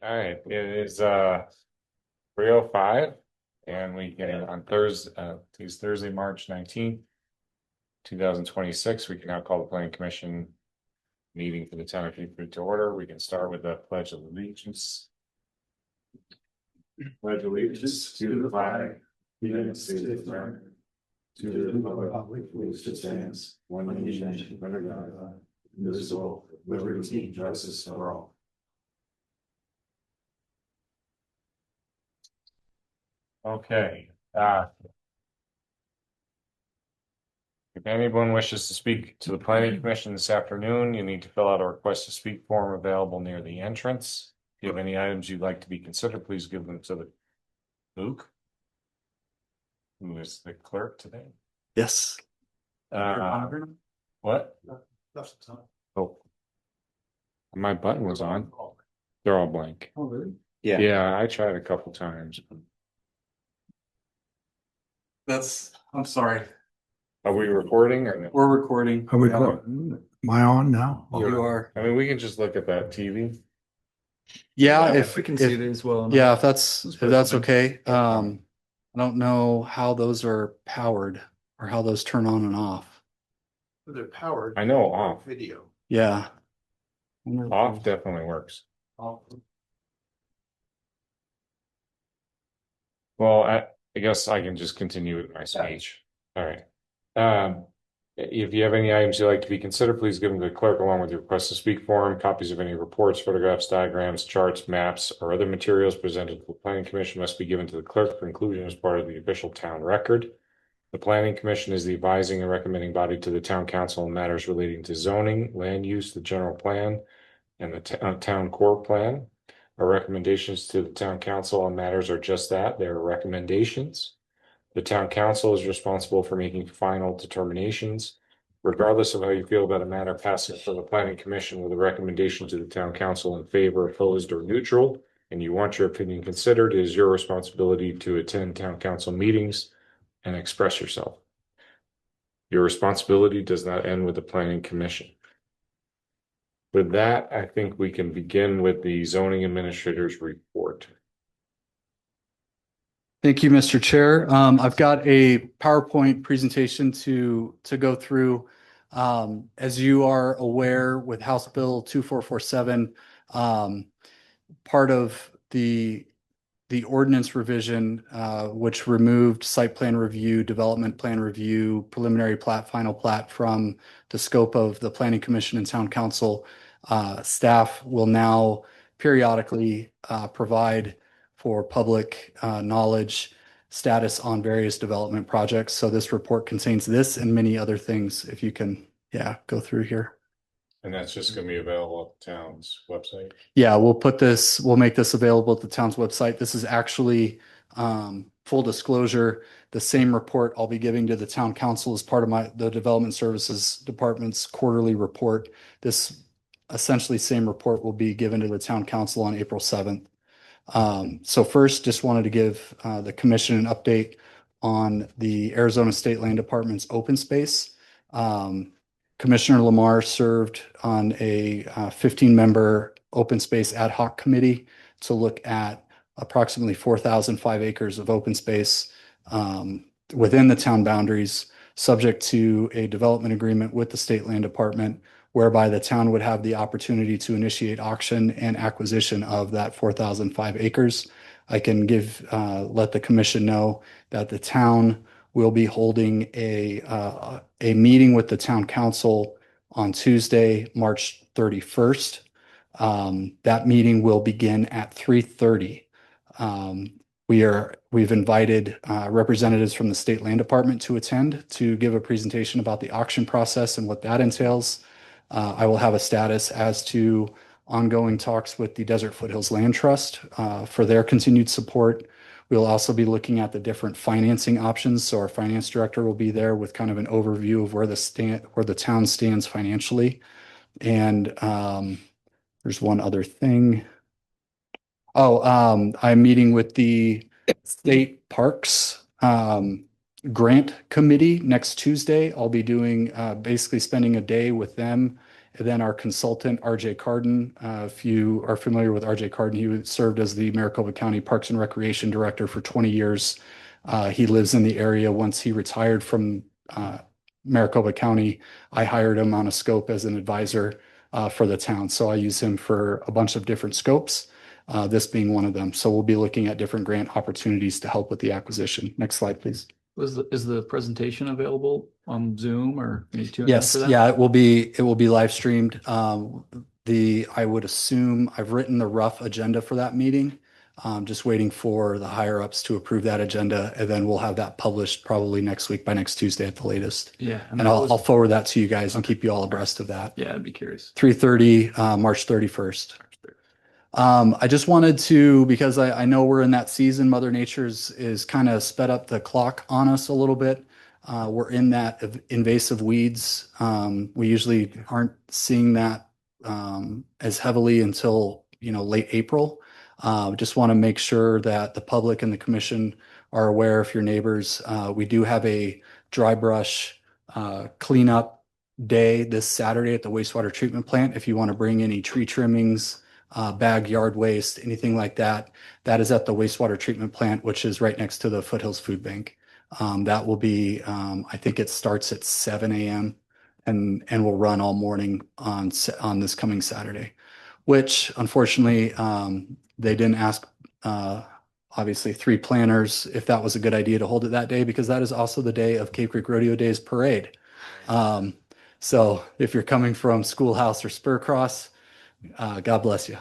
All right, it is 3:05 and we can on Thursday, today's Thursday, March 19th, 2026. We can now call the planning commission meeting for the town of Freeport to order. We can start with the pledge of allegiance. Pledge allegiance to the flag of the United States of America, to the republic for which it stands, one nation under God, indivisible, with liberty and justice for all. Okay, if anyone wishes to speak to the planning commission this afternoon, you need to fill out a request to speak form available near the entrance. If you have any items you'd like to be considered, please give them to the Luke, who is the clerk today. Yes. What? Oh, my button was on. They're all blank. Oh, really? Yeah, I tried a couple times. I'm sorry. Are we recording or no? We're recording. Are we, Yeah. am I on now? You are. I mean, we can just look at that TV. Yeah, We can see it as well. yeah, if that's fine. okay. I don't know how those are powered or how those turn on and off. They're powered. I know off. Video. Yeah. Off definitely works. Well, I guess I can just continue with my speech. All right. If you have any items you'd like to be considered, please give them to the clerk along with your request to speak form. Copies of any reports, photographs, diagrams, charts, maps, or other materials presented to the planning commission must be given to the clerk for inclusion as part of the official town record. The planning commission is the advising and recommending body to the town council in matters relating to zoning, land use, the general plan, and the town core plan. Our recommendations to the town council on matters are just that, they're recommendations. The town council is responsible for making final determinations. Regardless of how you feel about a matter passing from the planning commission with a recommendation to the town council in favor, opposed, or neutral, and you want your opinion considered, it is your responsibility to attend town council meetings and express yourself. Your responsibility does not end with the planning commission. With that, I think we can begin with the zoning administrator's report. Thank you, Mr. Chair. I've got a PowerPoint presentation to go through. As you are aware, with House Bill 2447, part of the ordinance revision, which removed site plan review, development plan review, preliminary plat, final plat from the scope of the Planning Commission and Town Council, staff will now periodically provide for public knowledge status on various development projects. So this report contains this and many other things. If you can, go through here. And that's just going to be available at the town's website. Yeah, we'll make this available at the town's website. This is actually, full disclosure, the same report I'll be giving to the town council as part of the Development Services Department's quarterly report. This essentially same report will be given to the town council on April 7th. So first, just wanted to give the commission an update on the Arizona State Land Department's open space. Commissioner Lamar served on a 15-member open space ad hoc committee to look at approximately 4,005 acres of open space within the town boundaries, subject to a development agreement with the State Land Department, whereby the town would have the opportunity to initiate auction and acquisition of that 4,005 acres. I can let the commission know that the town will be holding a meeting with the town council on Tuesday, March 31st. That meeting will begin at 3:30. We've invited representatives from the State Land Department to attend to give a presentation about the auction process and what that entails. I will have a status as to ongoing talks with the Desert Foothills Land Trust for their continued support. We'll also be looking at the different financing options. So our finance director will be there with kind of an overview of where the town stands financially. And there's one other thing. I'm meeting with the state parks grant committee next Tuesday. I'll be doing basically spending a day with them. And then our consultant, RJ Carden, if you are familiar with RJ Carden, he served as the Maricopa County Parks and Recreation Director for 20 years. He lives in the area. Once he retired from Maricopa County, I hired him on a scope as an advisor for the town. So I use him for a bunch of different scopes, this being one of them. So we'll be looking at different grant opportunities to help with the acquisition. Next slide, please. Is the presentation available on Zoom or can you tune in Yes, for that? yeah, it will be live streamed. I would assume I've written the rough agenda for that meeting. Just waiting for the higher ups to approve that agenda, and then we'll have that published probably next week by next Tuesday at the latest. Yeah. And I'll forward that to you guys and keep you all abreast of that. Yeah, I'd be curious. 3:30, March 31st. I just wanted to, because I know we're in that season, Mother Nature's is kind of sped up the clock on us a little bit. We're in that invasive weeds. We usually aren't seeing that as heavily until, late April. Just want to make sure that the public and the commission are aware, if your neighbors, we do have a dry brush cleanup day this Saturday at the wastewater treatment plant. If you want to bring any tree trimmings, bag yard waste, anything like that, that is at the wastewater treatment plant, which is right next to the Foothills Food Bank. That will be, I think it starts at 7 a.m. and will run all morning on this coming Saturday, which unfortunately they didn't ask obviously 3 planners if that was a good idea to hold it that day, because that is also the day of Cave Creek Rodeo Days parade. So if you're coming from Schoolhouse or Spur Cross, God bless you.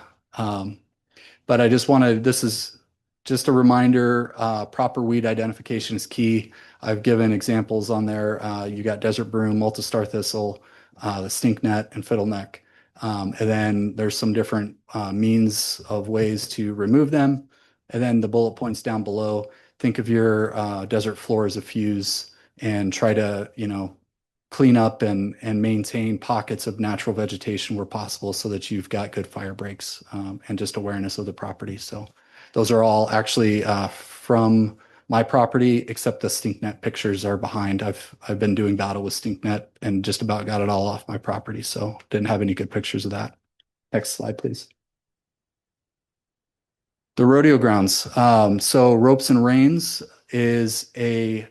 But I just wanted, this is just a reminder, proper weed identification is key. I've given examples on there. You got desert broom, multi-star thistle, the stinknet, and fiddleneck. And then there's some different means of ways to remove them. And then the bullet points down below, think of your desert floor as a fuse and try to, clean up and maintain pockets of natural vegetation where possible so that you've got good fire breaks and just awareness of the property. So those are all actually from my property, except the stinknet pictures are behind. I've been doing battle with stinknet and just about got it all off my property. So didn't have any good pictures of that. Next slide, please. The rodeo grounds. So Ropes and Reins is a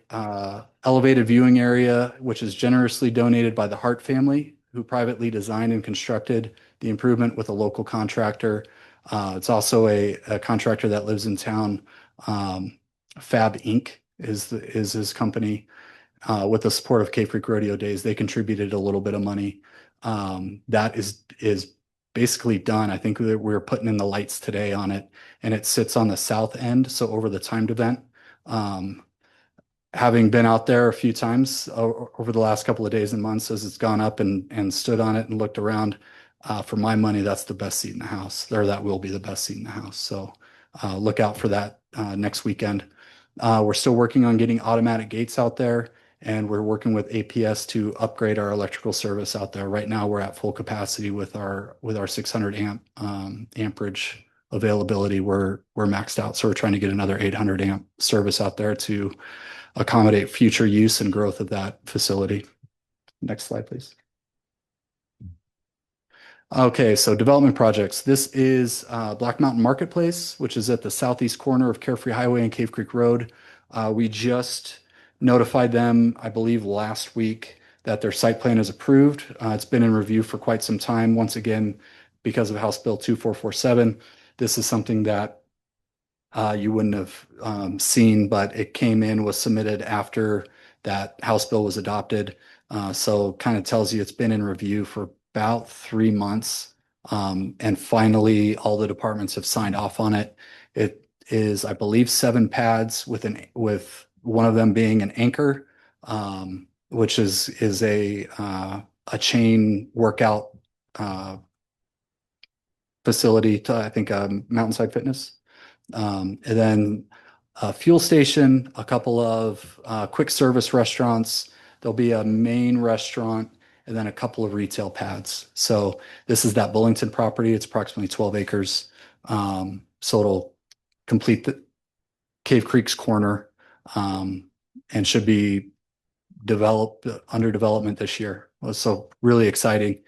elevated viewing area, which is generously donated by the Hart family, who privately designed and constructed the improvement with a local contractor. It's also a contractor that lives in town. Fab Inc. is his company. With the support of Cave Creek Rodeo Days, they contributed a little bit of money. That is basically done. I think we're putting in the lights today on it, and it sits on the south end, so over the timed event. Having been out there a few times over the last couple of days and months as it's gone up and stood on it and looked around, for my money, that's the best seat in the house. That will be the best seat in the house. So look out for that next weekend. We're still working on getting automatic gates out there, and we're working with APS to upgrade our electrical service out there. Right now, we're at full capacity with our 600 amperage availability. We're maxed out, so we're trying to get another 800 amp service out there to accommodate future use and growth of that facility. Next slide, please. Okay, so development projects. This is Black Mountain Marketplace, which is at the southeast corner of Carefree Highway and Cave Creek Road. We just notified them, I believe, last week that their site plan is approved. It's been in review for quite some time. Once again, because of House Bill 2447, this is something that you wouldn't have seen, but it came in, was submitted after that House bill was adopted. So kind of tells you it's been in review for about 3 months. And finally, all the departments have signed off on it. It is, I believe, 7 pads with one of them being an anchor, which is a chain workout facility to, I think, Mountainside Fitness. And then a fuel station, a couple of quick service restaurants. There'll be a main restaurant and then a couple of retail pads. So this is that Bullington property. It's approximately 12 acres. So it'll complete the Cave Creek's corner. and should be under development this year. So really exciting.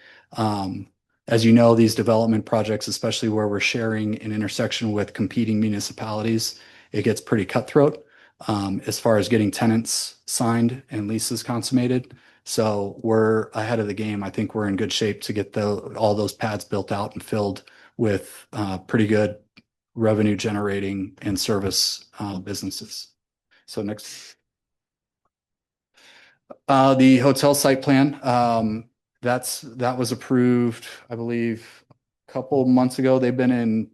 As you know, these development projects, especially where we're sharing an intersection with competing municipalities, it gets pretty cutthroat as far as getting tenants signed and leases consummated. So we're ahead of the game. I think we're in good shape to get all those pads built out and filled with pretty good revenue generating and service businesses. So next. The hotel site plan, that was approved, I believe, a couple months ago. They've been in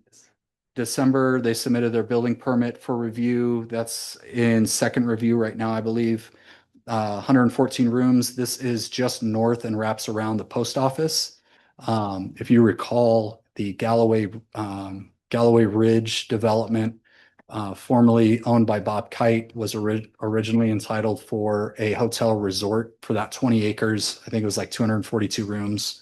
December. They submitted their building permit for review. That's in second review right now, I believe. 114 rooms. This is just north and wraps around the post office. If you recall, the Galloway Ridge development, formerly owned by Bob Kite, was originally entitled for a hotel resort for that 20 acres. I think it was like 242 rooms,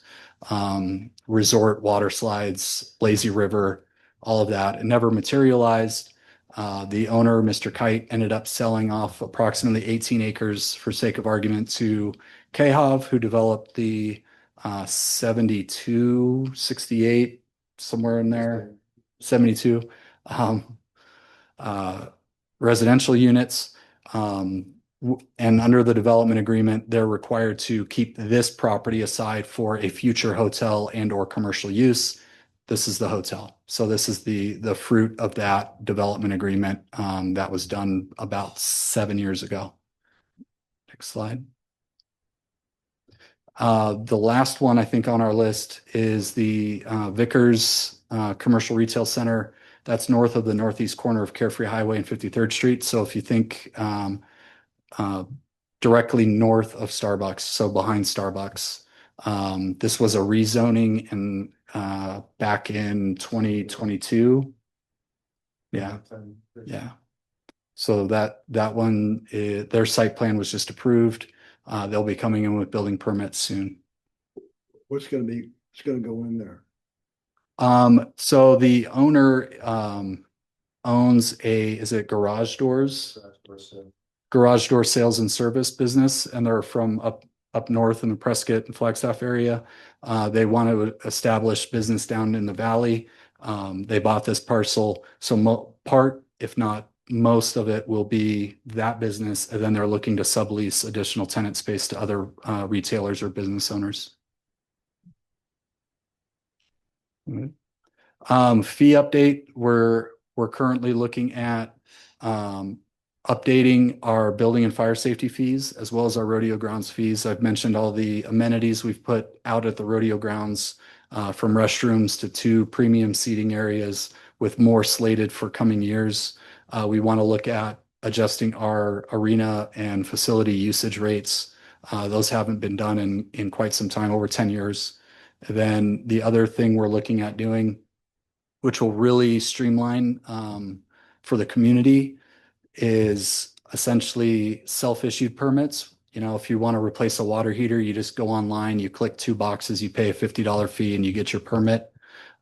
resort, water slides, lazy river, all of that. It never materialized. The owner, Mr. Kite, ended up selling off approximately 18 acres for sake of argument to KHOV, who developed the 72, 68, somewhere in there, 72 residential units. And under the development agreement, they're required to keep this property aside for a future hotel and or commercial use. This is the hotel. So this is the fruit of that development agreement that was done about 7 years ago. Next slide. The last one I think on our list is the Vickers Commercial Retail Center. That's north of the northeast corner of Carefree Highway and 53rd Street. So if you think directly north of Starbucks, so behind Starbucks, this was a rezoning in back in 2022. Yeah. So that one, their site plan was just approved. They'll be coming in with building permits soon. What's gonna go in there? So the owner owns is it Garage Doors? Garage door sales and service business, and they're from up north in the Prescott and Flagstaff area. They want to establish business down in the valley. They bought this parcel, so part, if not most of it, will be that business, and then they're looking to sublease additional tenant space to other retailers or business owners. Fee update. We're currently looking at updating our building and fire safety fees as well as our rodeo grounds fees. I've mentioned all the amenities we've put out at the rodeo grounds, from restrooms to 2 premium seating areas, with more slated for coming years. We want to look at adjusting our arena and facility usage rates. Those haven't been done in quite some time, over 10 years. And then the other thing we're looking at doing, which will really streamline for the community, is essentially self-issued permits. You know, if you want to replace a water heater, you just go online, you click 2 boxes, you pay a $50 fee, and you get your permit.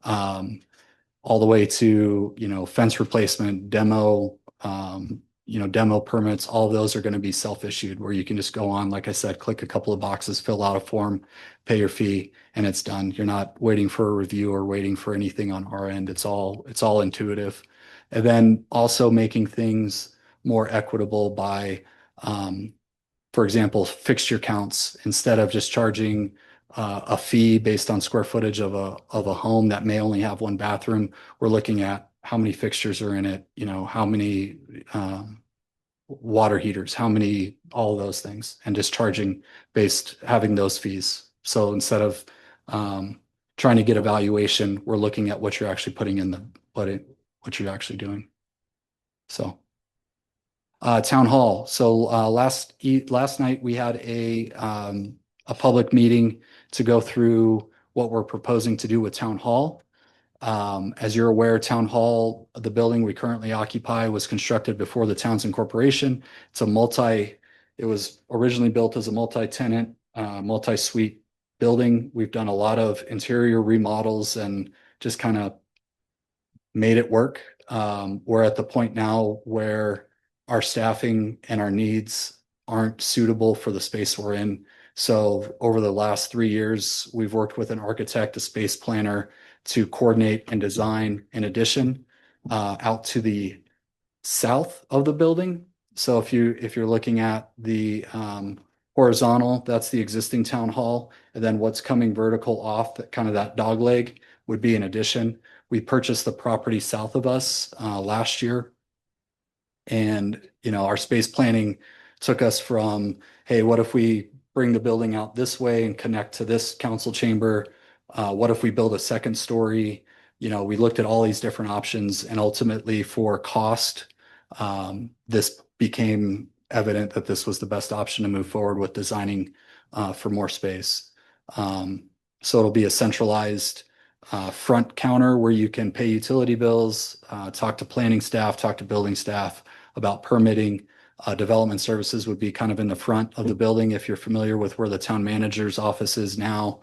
All the way to, fence replacement, demo, demo permits. All of those are going to be self-issued, where you can just go on, like I said, click a couple of boxes, fill out a form, pay your fee, and it's done. You're not waiting for a review or waiting for anything on our end. It's all intuitive. And then also making things more equitable by, for example, fixture counts. Instead of just charging a fee based on square footage of a home that may only have 1 bathroom, we're looking at how many fixtures are in it, how many water heaters, how many, all of those things, and just charging having those fees. So instead of trying to get a valuation, we're looking at what you're actually putting in what you're actually doing. So town hall. So last night we had a public meeting to go through what we're proposing to do with town hall. As you're aware, town hall, the building we currently occupy, was constructed before the town's incorporation. It was originally built as a multi-tenant, multi-suite building. We've done a lot of interior remodels and just kind of made it work. We're at the point now where our staffing and our needs aren't suitable for the space we're in. So over the last 3 years, we've worked with an architect, a space planner to coordinate and design an addition out to the south of the building. So if you're looking at the horizontal, that's the existing town hall, and then what's coming vertical off that kind of that dog leg would be an addition. We purchased the property south of us last year, and our space planning took us from, hey, what if we bring the building out this way and connect to this council chamber? What if we build a second story? We looked at all these different options, and ultimately for cost, this became evident that this was the best option to move forward with designing for more space. So it'll be a centralized front counter where you can pay utility bills, talk to planning staff, talk to building staff about permitting. Development services would be kind of in the front of the building. If you're familiar with where the town manager's office is now,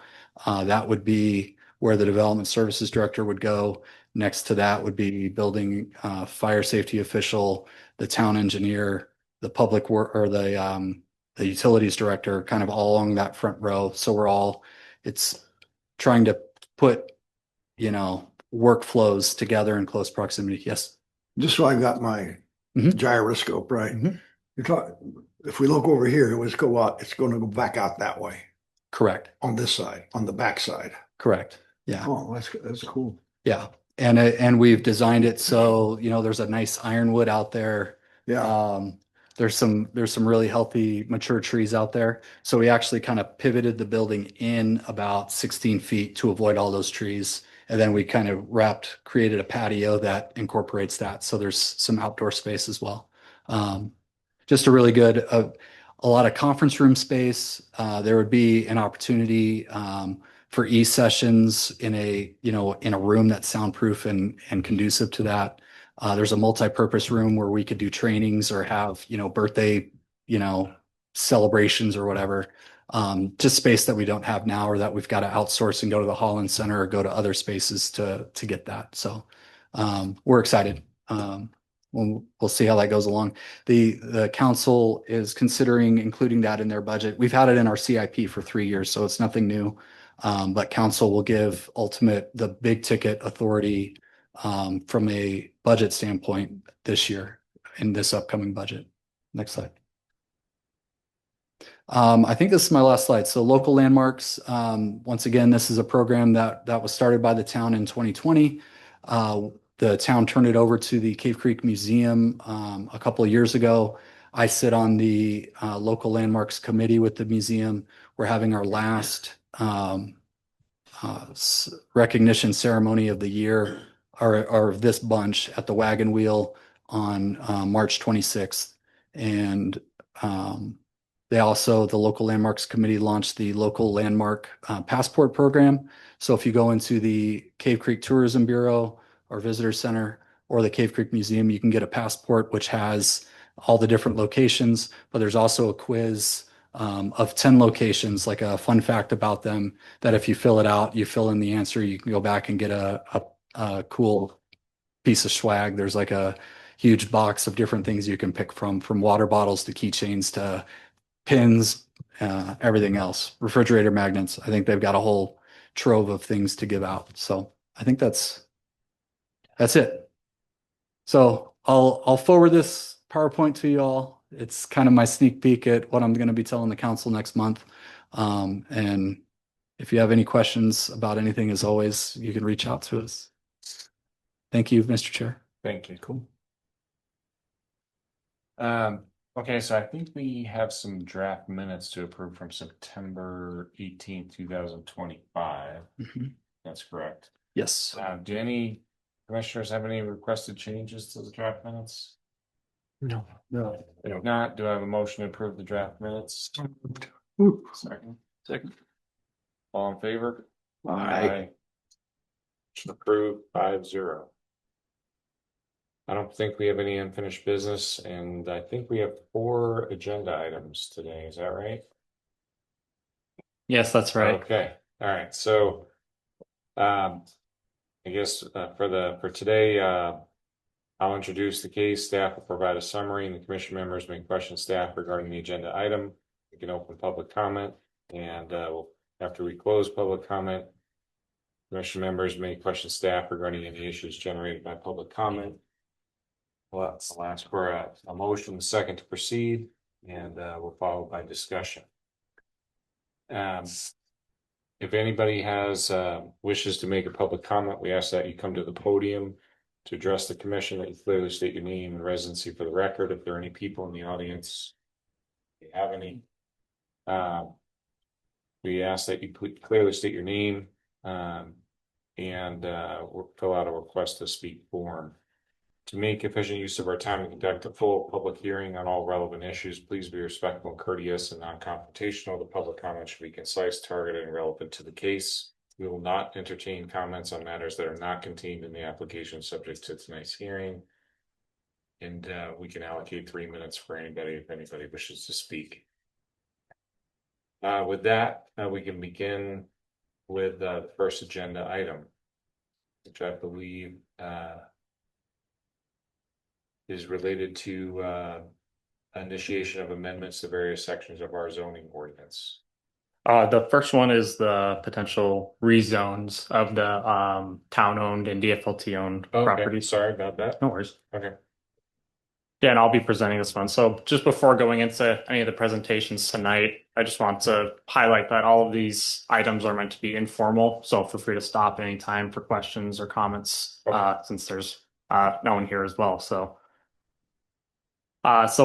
that would be where the development services director would go. Next to that would be building fire safety official, the town engineer, the public work, or the utilities director, kind of all along that front row. So it's trying to put workflows together in close proximity. Yes. Just so I got my gyroscope right. Mhm. If we look over here, it's going to go back out that way Correct. on this side, on the back side. Correct. Yeah. Oh, that's cool. Yeah. And we've designed it so, there's a nice ironwood out there. Yeah. There's some really healthy mature trees out there. So we actually kind of pivoted the building in about 16 feet to avoid all those trees. And then we kind of created a patio that incorporates that. So there's some outdoor space as well. Just a really good, a lot of conference room space. There would be an opportunity for e-sessions in a room that's soundproof and conducive to that. There's a multi-purpose room where we could do trainings or have, birthday, celebrations or whatever. Just space that we don't have now, or that we've got to outsource and go to the Holland Center or go to other spaces to get that. So we're excited. We'll see how that goes along. The council is considering including that in their budget. We've had it in our CIP for 3 years, so it's nothing new. But council will give the big ticket authority from a budget standpoint this year in this upcoming budget. Next slide. I think this is my last slide. So local landmarks. Once again, this is a program that was started by the town in 2020. The town turned it over to the Cave Creek Museum a couple of years ago. I sit on the local landmarks committee with the museum. We're having our last recognition ceremony of the year, or this bunch, at the Wagon Wheel on March 26th. And the local landmarks committee launched the local landmark passport program. So if you go into the Cave Creek Tourism Bureau or Visitor Center or the Cave Creek Museum, you can get a passport which has all the different locations, but there's also a quiz of 10 locations, like a fun fact about them, that if you fill it out, you fill in the answer, you can go back and get a cool piece of swag. There's like a huge box of different things you can pick from water bottles to keychains to pins, everything else, refrigerator magnets. I think they've got a whole trove of things to give out. So I think that's it. So I'll forward this PowerPoint to you all. It's kind of my sneak peek at what I'm going to be telling the council next month. And if you have any questions about anything, as always, you can reach out to us. Thank you, Mr. Chair. Thank you. Cool. Okay, so I think we have some draft minutes to approve from September 18th, 2025. That's correct. Yes. Do any commissioners have any requested changes to the draft minutes? No. If not, do I have a motion to approve the draft minutes? Ooh. Second. All in favor? Aye. Approved 5-0. I don't think we have any unfinished business, and I think we have 4 agenda items today. Is that right? Yes, that's right. Okay. All right. So, I guess for today, I'll introduce the case, staff will provide a summary, and the commission members may question staff regarding the agenda item. We can open public comment, and after we close public comment, commission members may question staff regarding any issues generated by public comment. Well, I'll ask for a motion, second to proceed, and we'll follow by discussion. If anybody has wishes to make a public comment, we ask that you come to the podium to address the commission, that you clearly state your name and residency for the record. If there are any people in the audience, if you have any, we ask that you clearly state your name and fill out a request to speak form. To make efficient use of our time and conduct a full public hearing on all relevant issues, please be respectful and courteous and non-confrontational. The public comment should be concise, targeted, and relevant to the case. We will not entertain comments on matters that are not contained in the application subject to tonight's hearing. And we can allocate 3 minutes for anybody if anybody wishes to speak. With that, we can begin with the first agenda item, which I believe is related to initiation of amendments to various sections of our zoning ordinance. The first one is the potential rezones of the town-owned and DFLT-owned properties. Sorry about that. No worries. Okay. Yeah, and I'll be presenting this one. So just before going into any of the presentations tonight, I just want to highlight that all of these items are meant to be informal. So feel free to stop anytime for questions or comments, since there's no one here as well. So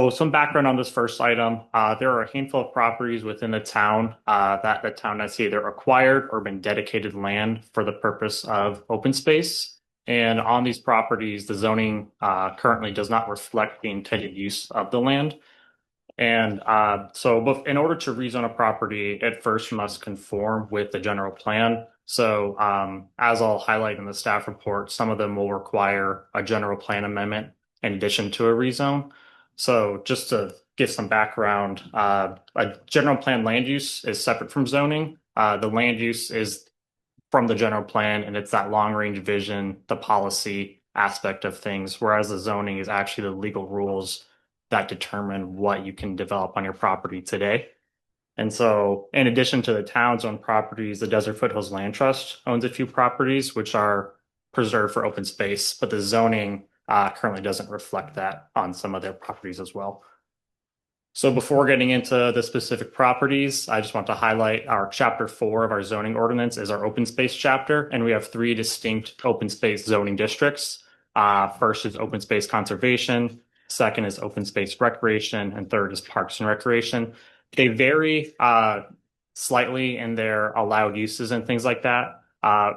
some background on this first item. There are a handful of properties within the town that the town has either acquired or been dedicated land for the purpose of open space. And on these properties, the zoning currently does not reflect the intended use of the land. And so in order to rezone a property, it first must conform with the general plan. So as I'll highlight in the staff report, some of them will require a general plan amendment in addition to a rezone. So just to give some background, a general plan land use is separate from zoning. The land use is from the general plan, and it's that long range vision, the policy aspect of things, whereas the zoning is actually the legal rules that determine what you can develop on your property today. And so in addition to the town's own properties, the Desert Foothills Land Trust owns a few properties which are preserved for open space, but the zoning currently doesn't reflect that on some of their properties as well. So before getting into the specific properties, I just want to highlight our chapter 4 of our zoning ordinance is our open space chapter, and we have 3 distinct open space zoning districts. First is open space conservation, second is open space recreation, and third is parks and recreation. They vary slightly in their allowed uses and things like that.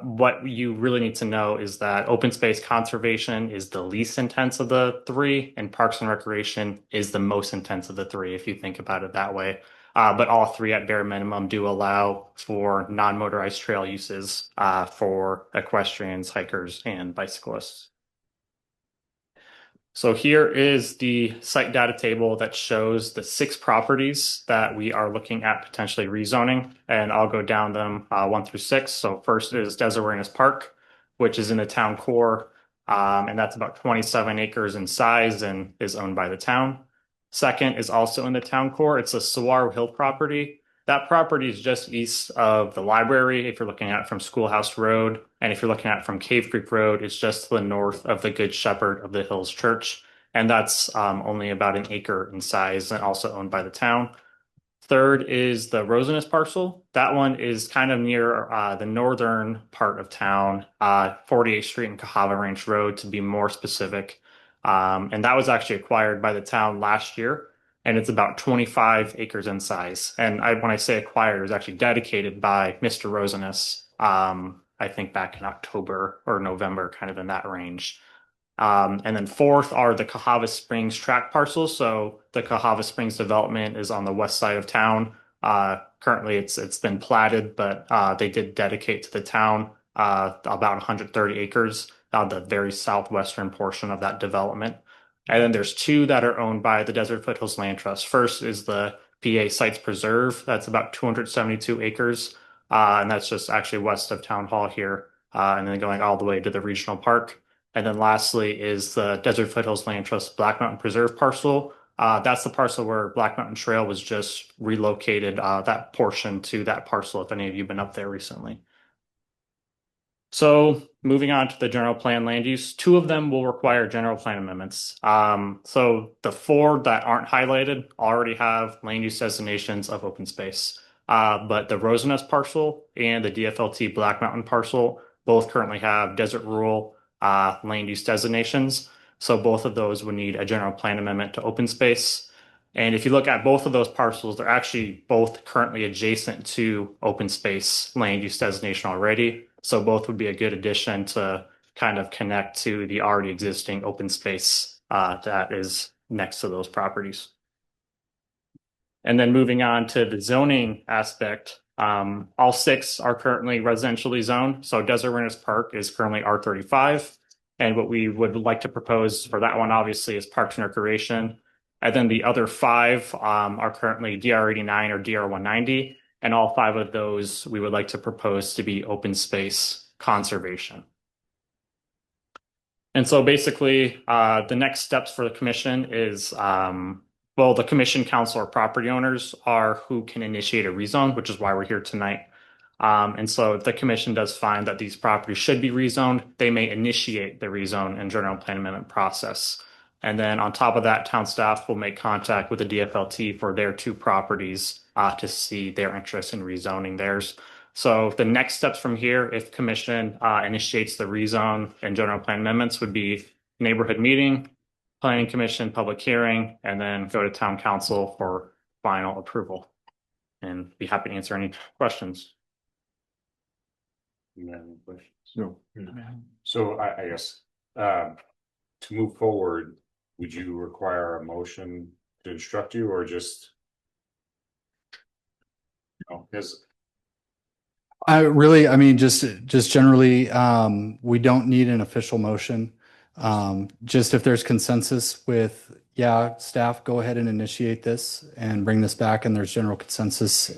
What you really need to know is that open space conservation is the least intense of the 3, and parks and recreation is the most intense of the 3, if you think about it that way. But all 3 at bare minimum do allow for non-motorized trail uses for equestrians, hikers, and bicyclists. So here is the site data table that shows the 6 properties that we are looking at potentially rezoning, and I'll go down them 1 through 6. So first is Desert Wilderness Park, which is in the town core, and that's about 27 acres in size and is owned by the town. Second is also in the town core. It's a Saguaro Hill property. That property is just east of the library if you're looking at it from Schoolhouse Road. And if you're looking at it from Cave Creek Road, it's just to the north of the Good Shepherd of the Hills Church. And that's only about 1 acre in size and also owned by the town. Third is the Rosinus parcel. That one is kind of near the northern part of town, 48th Street and Cahava Ranch Road to be more specific. And that was actually acquired by the town last year. And it's about 25 acres in size. And when I say acquired, it was actually dedicated by Mr. Rosinus, I think back in October or November, kind of in that range. And then fourth are the Cahava Springs tract parcels. So the Cahava Springs development is on the west side of town. Currently, it's been platted, but they did dedicate to the town about 130 acres on the very southwestern portion of that development. And then there's 2 that are owned by the Desert Foothills Land Trust. First is the PA Sites Preserve. That's about 272 acres. And that's just actually west of Town Hall here. And then going all the way to the regional park. And then lastly is the Desert Foothills Land Trust Black Mountain Preserve parcel. That's the parcel where Black Mountain Trail was just relocated, that portion to that parcel, if any of you have been up there recently. So moving on to the general plan land use, two of them will require general plan amendments. So the four that aren't highlighted already have land use designations of open space. But the Rosanest parcel and the DFLT Black Mountain parcel both currently have desert rural land use designations. So both of those would need a general plan amendment to open space. And if you look at both of those parcels, they're actually both currently adjacent to open space land use designation already. So both would be a good addition to kind of connect to the already existing open space that is next to those properties. And then moving on to the zoning aspect, all six are currently residentially zoned. So Desert Runners Park is currently R35. And what we would like to propose for that one, obviously, is Parks and Recreation. And then the other five are currently DR89 or DR190. And all five of those we would like to propose to be open space conservation. And so basically, the next steps for the commission is, well, the commission, council, or property owners are who can initiate a rezone, which is why we're here tonight. And so if the commission does find that these properties should be rezoned, they may initiate the rezone and general plan amendment process. And then on top of that, town staff will make contact with the DFLT for their two properties to see their interest in rezoning theirs. So the next steps from here, if commission initiates the rezone and general plan amendments, would be neighborhood meeting, planning commission, public hearing, and then go to town council for final approval. And be happy to answer any questions. You have any questions? No. So I guess, to move forward, would you require a motion to instruct you or just? No, because I mean, just generally, we don't need an official motion. Just if there's consensus with, yeah, staff, go ahead and initiate this and bring this back, and there's general consensus,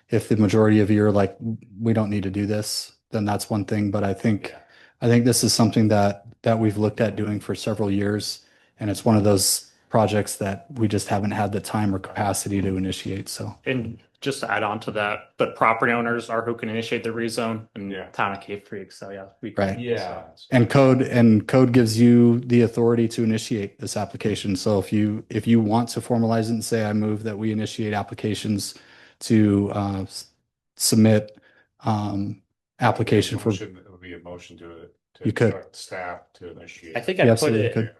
if the majority of you are like, we don't need to do this, then that's one thing. But I think this is something that we've looked at doing for several years, and it's one of those projects that we just haven't had the time or capacity to initiate. So. And just to add on to that, the property owners are who can initiate the rezone and Yeah. town of Cave Creek. So yeah, Right. yeah. And code gives you the authority to initiate this application. So if you want to formalize it and say, I move that we initiate applications to submit application for. It would be a motion to You could. instruct staff to initiate. I think You I put absolutely it. could.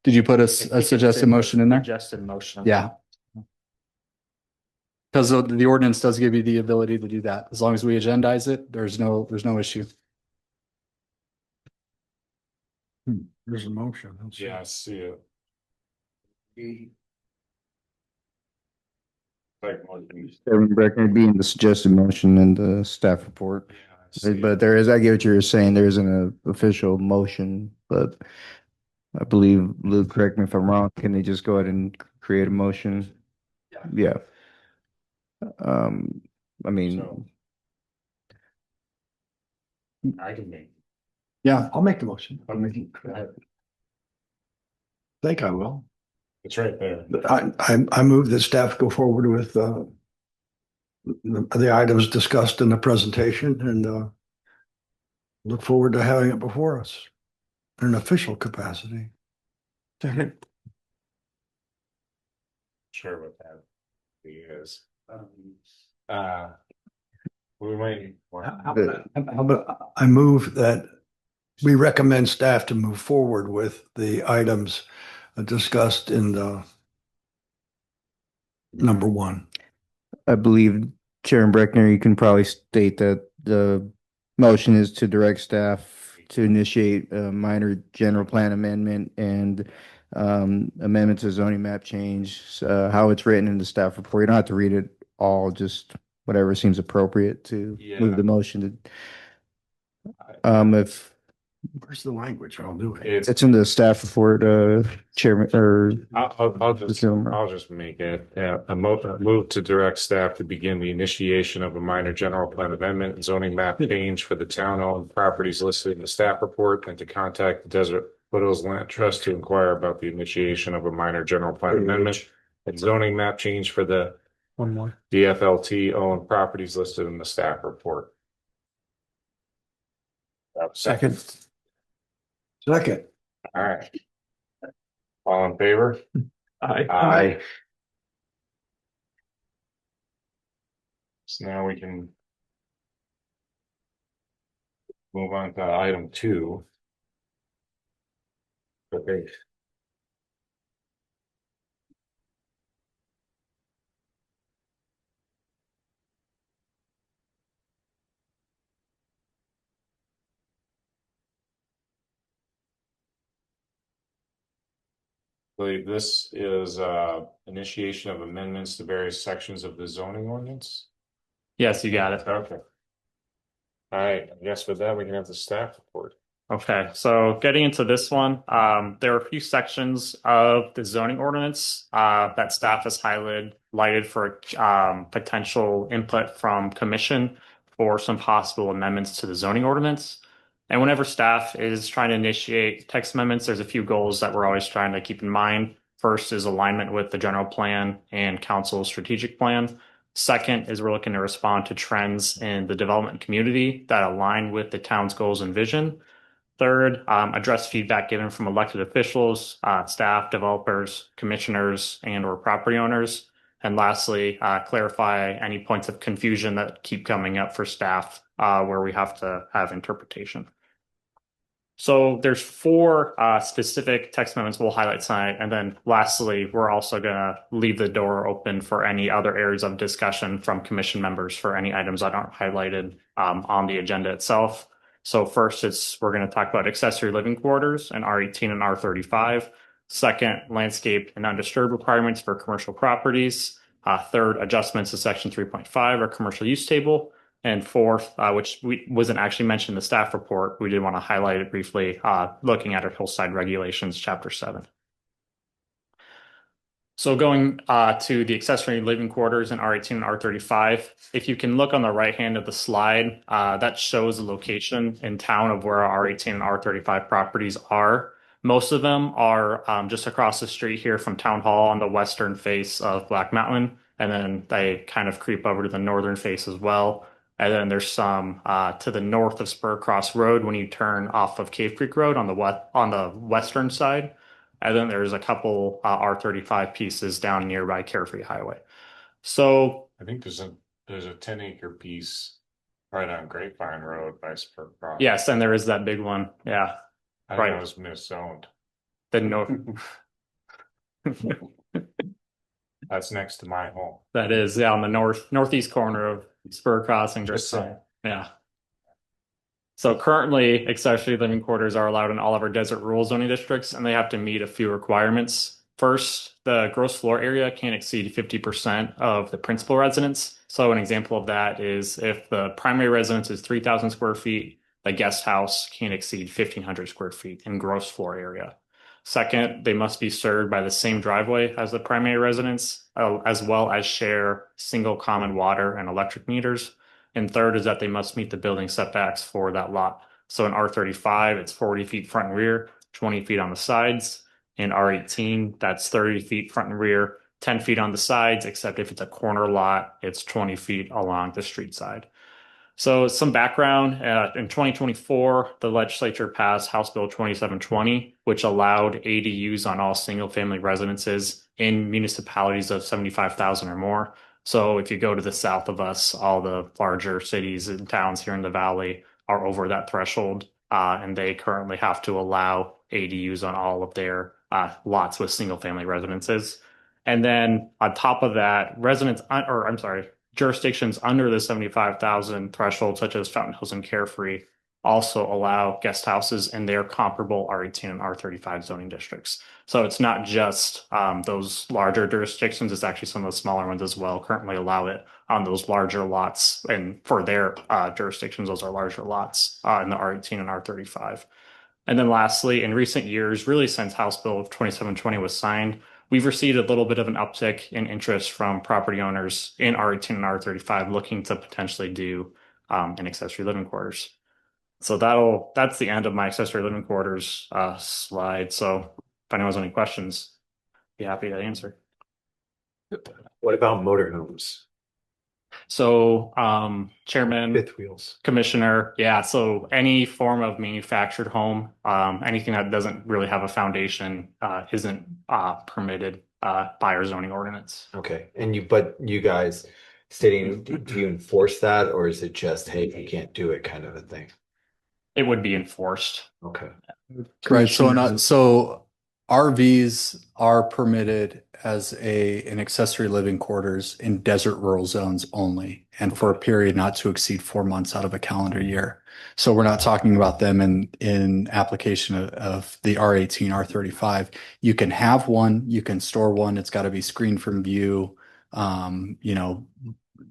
Did you put I a think it's suggested in the motion in there? Suggested motion. Yeah. Because the ordinance does give you the ability to do that. As long as we agendize it, there's no issue. There's a motion. Let's see. Yeah, I see it. Like, Kevin Breckner being the suggested motion in the staff report. But there is, I get what you're saying, there isn't an official motion, but I believe, Luke, correct me if I'm wrong, can they just go ahead and create a motion? Yeah. I mean, So- I can make. Yeah. I'll make the motion. I Think I will. It's right there. I move that staff go forward with the items discussed in the presentation and look forward to having it before us in an official capacity. Sure what that is. We might. How about I move that we recommend staff to move forward with the items discussed in the number one. I believe Chairman Breckner, you can probably state that the motion is to direct staff to initiate a minor general plan amendment and amendment to zoning map change, how it's written in the staff report. You don't have to read it all, just whatever seems appropriate to Yeah. move the motion to. If Where's the language? I'll do it. It's, It's in the staff report, chairman, or I'll just, Zoom. I'll just make it, a move to direct staff to begin the initiation of a minor general plan amendment and zoning map change for the town-owned properties listed in the staff report, and to contact the Desert Foothills Land Trust to inquire about the initiation of a minor general plan amendment and zoning map change for the One more. DFLT owned properties listed in the staff report. Second. Second. All right. All in favor? Aye. So now we can move on to item 2. Okay. Believe this is initiation of amendments to various sections of the zoning ordinance. Yes, you got it. Okay. All right, I guess with that, we can have the staff report. Okay, so getting into this one, there are a few sections of the zoning ordinance that staff has highlighted for potential input from commission for some possible amendments to the zoning ordinance. And whenever staff is trying to initiate text amendments, there's a few goals that we're always trying to keep in mind. First is alignment with the general plan and council's strategic plan. Second is we're looking to respond to trends in the development community that align with the town's goals and vision. Third, address feedback given from elected officials, staff, developers, commissioners, and/or property owners. And lastly, clarify any points of confusion that keep coming up for staff where we have to have interpretation. So there's 4 specific text amendments we'll highlight tonight. And then lastly, we're also going to leave the door open for any other areas of discussion from commission members for any items that aren't highlighted on the agenda itself. So first, we're going to talk about accessory living quarters in R18 and R35. Second, landscape and undisturbed requirements for commercial properties. Third, adjustments to section 3.5 or commercial use table. And fourth, which wasn't actually mentioned in the staff report, we did want to highlight it briefly, looking at our hillside regulations, chapter 7. So going to the accessory living quarters in R18 and R35, if you can look on the right hand of the slide, that shows the location in town of where our R18 and R35 properties are. Most of them are just across the street here from Town Hall on the western face of Black Mountain, and then they kind of creep over to the northern face as well. And then there's some to the north of Spur Cross Road when you turn off of Cave Creek Road on the western side. And then there's a couple R35 pieces down nearby Carefree Highway. So I think there's a 10-acre piece right on Grapevine Road by Spur Cross. yes, and there is that big one. Yeah, I right. think it was miszoned. the north. That's next to my home. That is, yeah, on the northeast corner of Spur Crossing. Just saying. Yeah. So currently, accessory living quarters are allowed in all of our desert rural zoning districts, and they have to meet a few requirements. First, the gross floor area can't exceed 50% of the principal residence. So an example of that is if the primary residence is 3,000 square feet, the guest house can't exceed 1,500 square feet in gross floor area. Second, they must be served by the same driveway as the primary residence, as well as share single common water and electric meters. And third is that they must meet the building setbacks for that lot. So in R35, it's 40 feet front and rear, 20 feet on the sides. In R18, that's 30 feet front and rear, 10 feet on the sides, except if it's a corner lot, it's 20 feet along the street side. So some background, in 2024, the legislature passed House Bill 2720, which allowed ADUs on all single family residences in municipalities of 75,000 or more. So if you go to the south of us, all the larger cities and towns here in the valley are over that threshold, and they currently have to allow ADUs on all of their lots with single family residences. And then on top of that, jurisdictions under the 75,000 threshold, such as Fountain Hills and Carefree, also allow guest houses in their comparable R18 and R35 zoning districts. So it's not just those larger jurisdictions, it's actually some of the smaller ones as well currently allow it on those larger lots. And for their jurisdictions, those are larger lots in the R18 and R35. And then lastly, in recent years, really since House Bill 2720 was signed, we've received a little bit of an uptick in interest from property owners in R18 and R35 looking to potentially do an accessory living quarters. So that's the end of my accessory living quarters slide. So if anyone has any questions, be happy to answer. What about motorhomes? So Chairman, Fifth wheels. Commissioner, yeah, so any form of manufactured home, anything that doesn't really have a foundation isn't permitted by our zoning ordinance. Okay, but you guys stating, do you enforce that, or is it just, hey, you can't do it kind of a thing? It would be enforced. Okay. Right, so RVs are permitted as an accessory living quarters in desert rural zones only, and for a period not to exceed 4 months out of a calendar year. So we're not talking about them in application of the R18, R35. You can have one, you can store one, it's got to be screened from view, yada,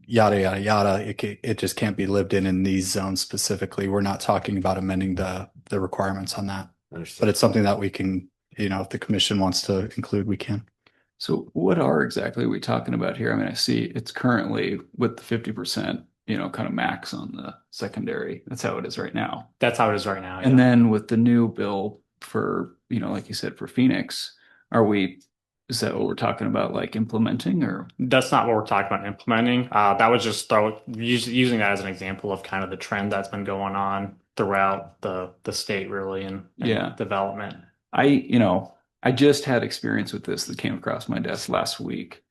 yada, yada. It just can't be lived in these zones specifically. We're not talking about amending the requirements on that, Understood. but it's something that we can, if the commission wants to include, we can. So what are exactly we talking about here? I mean, I see it's currently with the 50%, kind of max on the secondary. That's how it is right now. That's how it is right now. And then with the new bill for, like you said, for Phoenix, is that what we're talking about, like implementing, or? That's not what we're talking about implementing. That was just using that as an example of kind of the trend that's been going on throughout the state, really, and development. I just had experience with this that came across my desk last week,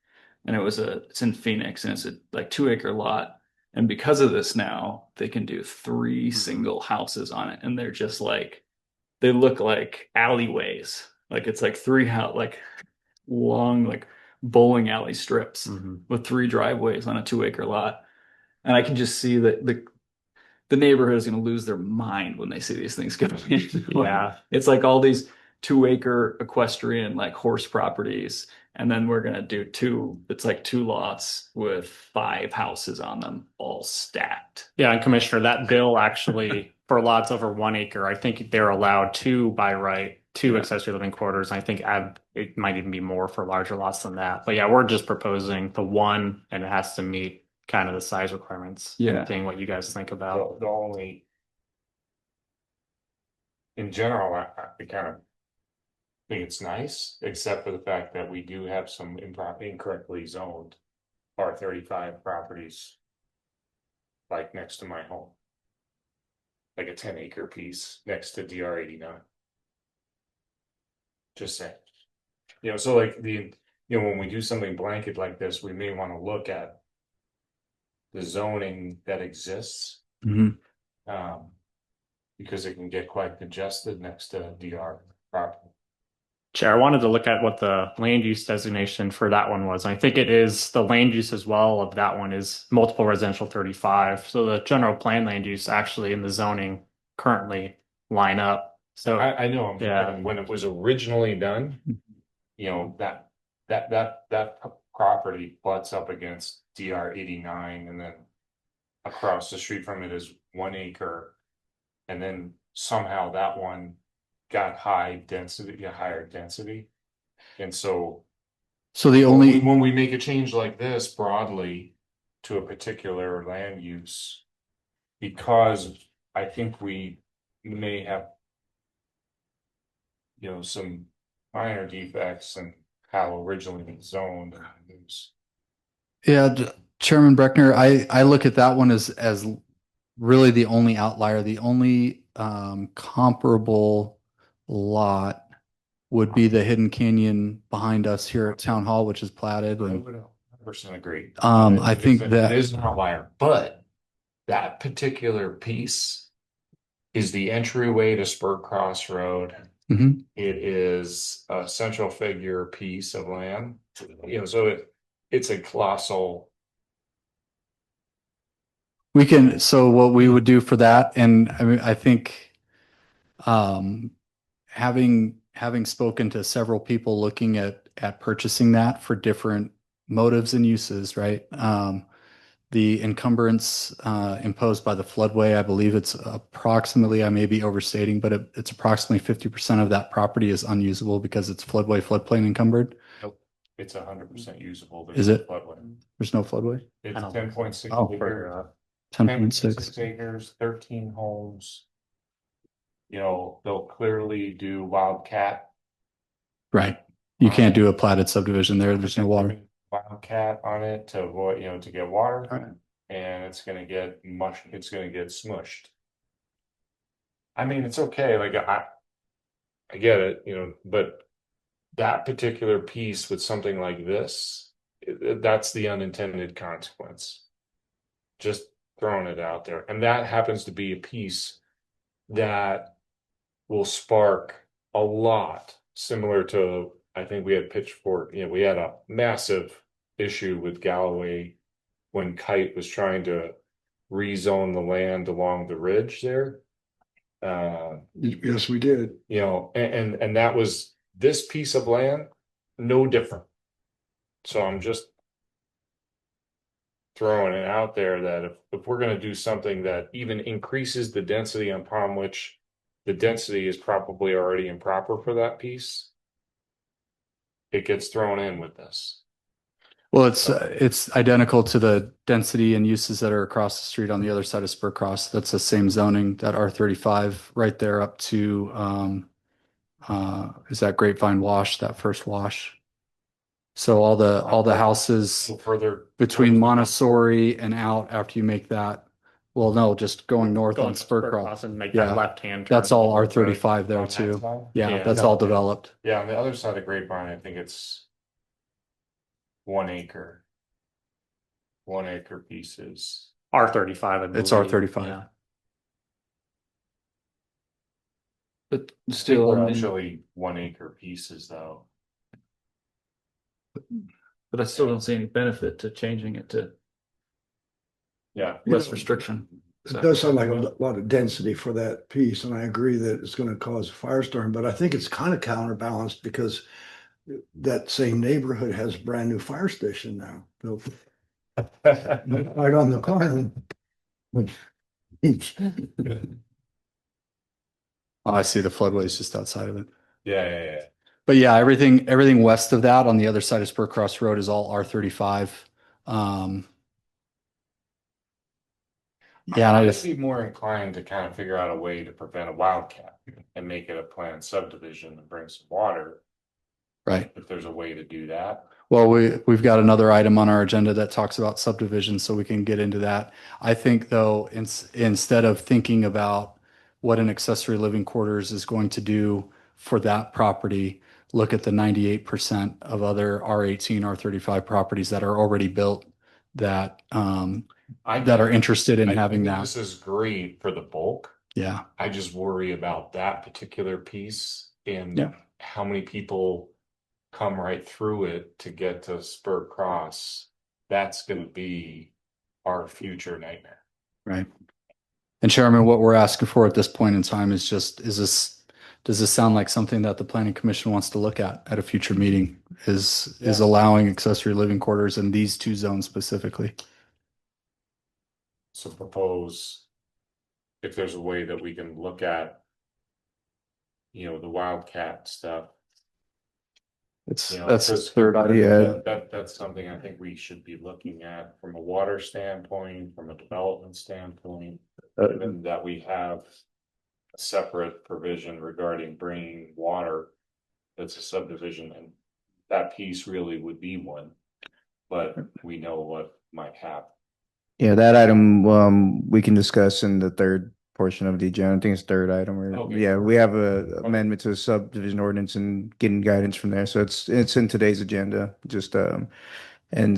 and it's in Phoenix, and it's a like 2-acre lot. And because of this now, they can do 3 single houses on it. And they're just they look like alleyways. Like it's like 3 long, like bowling alley strips with 3 driveways on a 2-acre lot. And I can just see that the neighborhood is going to lose their mind when they see these things coming in. Yeah. It's like all these 2-acre equestrian like horse properties, and then we're gonna do 2 lots with 5 houses on them, all stacked. Yeah, and Commissioner, that bill actually for lots over 1 acre, I think they're allowed 2 by right, 2 accessory living quarters. I think it might even be more for larger lots than that. But yeah, we're just proposing the 1, and it has to meet kind of the size requirements. Yeah. Seeing what you guys think about. The only, in general, I kind of think it's nice, except for the fact that we do have some incorrectly zoned R35 properties, like next to my home, like a 10-acre piece next to DR89. Just saying, so like when we do something blanket like this, we may want to look at the zoning that exists, because it can get quite congested next to DR property. Chair, I wanted to look at what the land use designation for that one was. I think it is the land use as well of that one is multiple residential 35. So the general plan land use actually in the zoning currently line up. So I know, yeah. when it was originally done, that property butts up against DR89, and then across the street from it is 1 acre, and then somehow that one got higher density, and so when we make a change like this broadly to a particular land use, because I think we may have some minor defects in how originally zoned. Yeah, Chairman Breckner, I look at that one as really the only outlier. The only comparable lot would be the Hidden Canyon behind us here at Town Hall, which is platted. I And would 100% agree. I think that it is an outlier, but that particular piece is the entryway to Spur Cross Road. Mhm. It is a central figure piece of land, so it's a colossal We can, so what we would do for that, and I mean, I think having spoken to several people looking at purchasing that for different motives and uses, right? The encumbrance imposed by the floodway, I believe it's approximately, I may be overstating, but it's approximately 50% of that property is unusable because it's floodway, floodplain encumbered. Nope. It's 100% usable. Is no it? floodway. There's no floodway. It's I don't 10.6 Oh. acres, 10.6. acres, 13 homes. You know, they'll clearly do wildcat. Right. You can't do a platted subdivision there. There's no water. Wildcat on it to avoid, to get water. Right. And it's gonna get it's gonna get smushed. I mean, it's okay, like I get it, but that particular piece with something like this, that's the unintended consequence. Just throwing it out there. And that happens to be a piece that will spark a lot, similar to, I think we had Pitchfork, we had a massive issue with Galloway when Kite was trying to rezone the land along the ridge there. Yes, we did. And that was this piece of land, no different. So I'm just throwing it out there that if we're going to do something that even increases the density upon which the density is probably already improper for that piece, it gets thrown in with this. Well, it's identical to the density and uses that are across the street on the other side of Spur Cross. That's the same zoning, that R35 right there up to is that Grapevine Wash, that first wash. So all the houses Further between Montessori and out after you make that, well, no, just going north Go on to Spur Cross. and make Yeah. that left-hand turn. That's all R35 there on that too. side? Yeah, Yeah. that's all developed. Yeah, on the other side of Grapevine, I think it's 1 acre. 1 acre pieces. R35, I It's believe. R35. Yeah. But Still, still, I mean, actually 1 acre pieces though. but I still don't see any benefit to changing it to Yeah. less restriction. It does sound like a lot of density for that piece, and I agree that it's going to cause a firestorm, but I think it's kind of counterbalanced because that same neighborhood has a brand new fire station now built right on the corner. Oh, I see the floodway is just outside of it. Yeah. But yeah, everything west of that on the other side of Spur Cross Road is all R35. Yeah, and I I'd just, be more inclined to kind of figure out a way to prevent a wildcat and make it a planned subdivision and bring some water, right. if there's a way to do that. Well, we've got another item on our agenda that talks about subdivision, so we can get into that. I think though, instead of thinking about what an accessory living quarters is going to do for that property, look at the 98% of other R18, R35 properties that are already built that are interested in I having think that. This is great for the bulk. Yeah. I just worry about that particular piece and Yeah. how many people come right through it to get to Spur Cross. That's going to be our future nightmare. Right. And Chairman, what we're asking for at this point in time is just, does this sound like something that the planning commission wants to look at a future meeting? Is allowing accessory living quarters in these two zones specifically? So propose if there's a way that we can look at, the wildcat stuff. That's the because third item. Yeah. That's something I think we should be looking at from a water standpoint, from a development standpoint, and that we have a separate provision regarding bringing water. That's a subdivision, and that piece really would be one, but we know what might happen. Yeah, that item, we can discuss in the third portion of the agenda. I think it's third item. Okay. Yeah, we have a amendment to the subdivision ordinance and getting guidance from there. So it's in today's agenda. Just and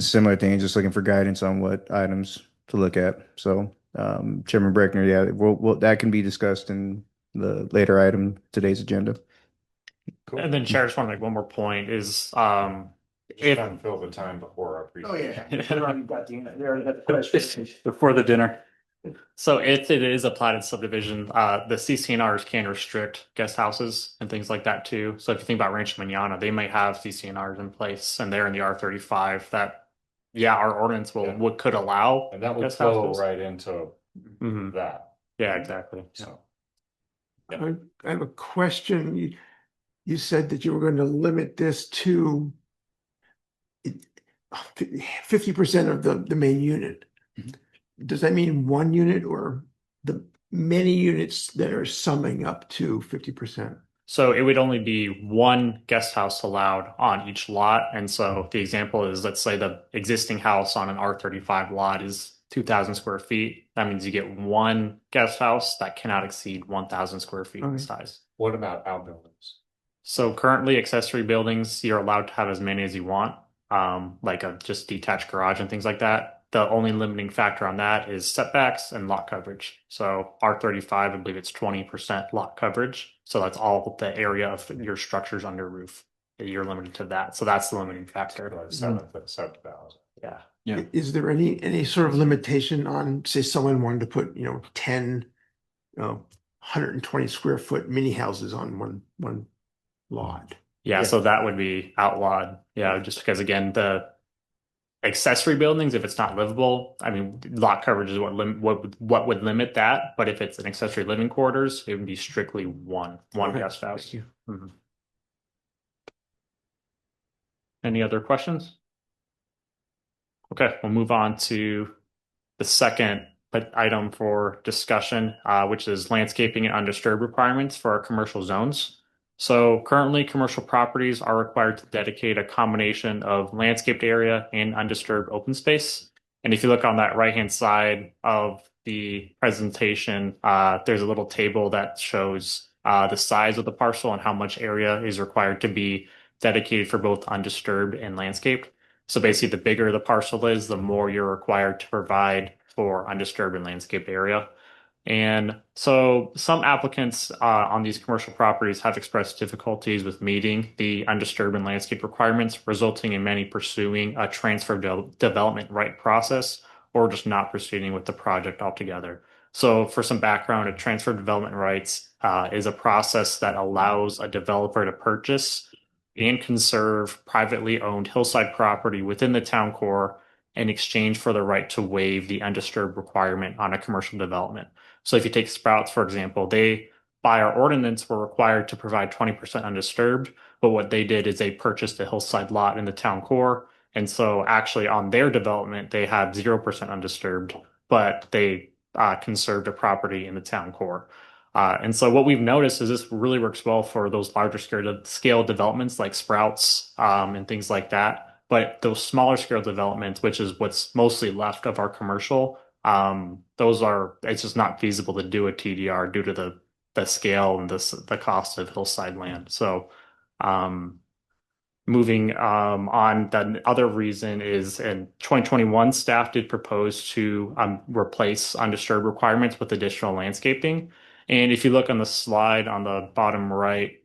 similar thing, just looking for guidance on what items to look at. So Chairman Breckner, yeah, we'll that can be discussed in the later item today's agenda. Cool. And then Chair, I just want to make one more point is Just if trying to fill the time before our presentation. Before the dinner. So if it is a platted subdivision, the CCNRs can restrict guest houses and things like that too. So if you think about Rancho Manana, they might have CCNRs in place and they're in the R35 that, yeah, our ordinance Yeah. could allow. And that would guest flow houses. right into Mhm. that. Yeah, exactly. So, I have a question. You said that you were going to limit this to 50% of the main unit. Mhm. Does that mean one unit or the many units that are summing up to 50%? So it would only be one guest house allowed on each lot. And so the example is, let's say the existing house on an R35 lot is 2,000 square feet. That means you get one guest house that cannot exceed 1,000 square feet in Okay. size. what about outbuildings? So currently accessory buildings, you're allowed to have as many as you want, like a just detached garage and things like that. The only limiting factor on that is setbacks and lot coverage. So R35, I believe it's 20% lot coverage. So that's all the area of your structures under roof. You're limited to that. So that's the limiting factor. Like 7,000. Yeah. Yeah. Is there any sort of limitation on, say, someone wanted to put, 10, 120 square foot mini houses on one lot? Yeah, Yeah. so that would be outlawed. Yeah, just because again, the accessory buildings, if it's not livable, I mean, lot coverage is what would limit that. But if it's an accessory living quarters, it would be strictly one Okay, guest house. thank you. Mhm. Any other questions? Okay, we'll move on to the second item for discussion, which is landscaping and undisturbed requirements for our commercial zones. So currently, commercial properties are required to dedicate a combination of landscaped area and undisturbed open space. And if you look on that right-hand side of the presentation, there's a little table that shows the size of the parcel and how much area is required to be dedicated for both undisturbed and landscaped. So basically, the bigger the parcel is, the more you're required to provide for undisturbed and landscaped area. And so some applicants on these commercial properties have expressed difficulties with meeting the undisturbed and landscape requirements, resulting in many pursuing a transfer development right process or just not proceeding with the project altogether. So for some background, a transfer development rights is a process that allows a developer to purchase and conserve privately owned hillside property within the town core in exchange for the right to waive the undisturbed requirement on a commercial development. So if you take Sprouts, for example, they, by our ordinance, were required to provide 20% undisturbed, but what they did is they purchased a hillside lot in the town core. And so actually on their development, they had 0% undisturbed, but they conserved a property in the town core. And so what we've noticed is this really works well for those larger scale developments like Sprouts and things like that. But those smaller scale developments, which is what's mostly left of our commercial, it's just not feasible to do a TDR due to the scale and the cost of hillside land. So moving on, the other reason is in 2021, staff did propose to replace undisturbed requirements with additional landscaping. And if you look on the slide on the bottom right,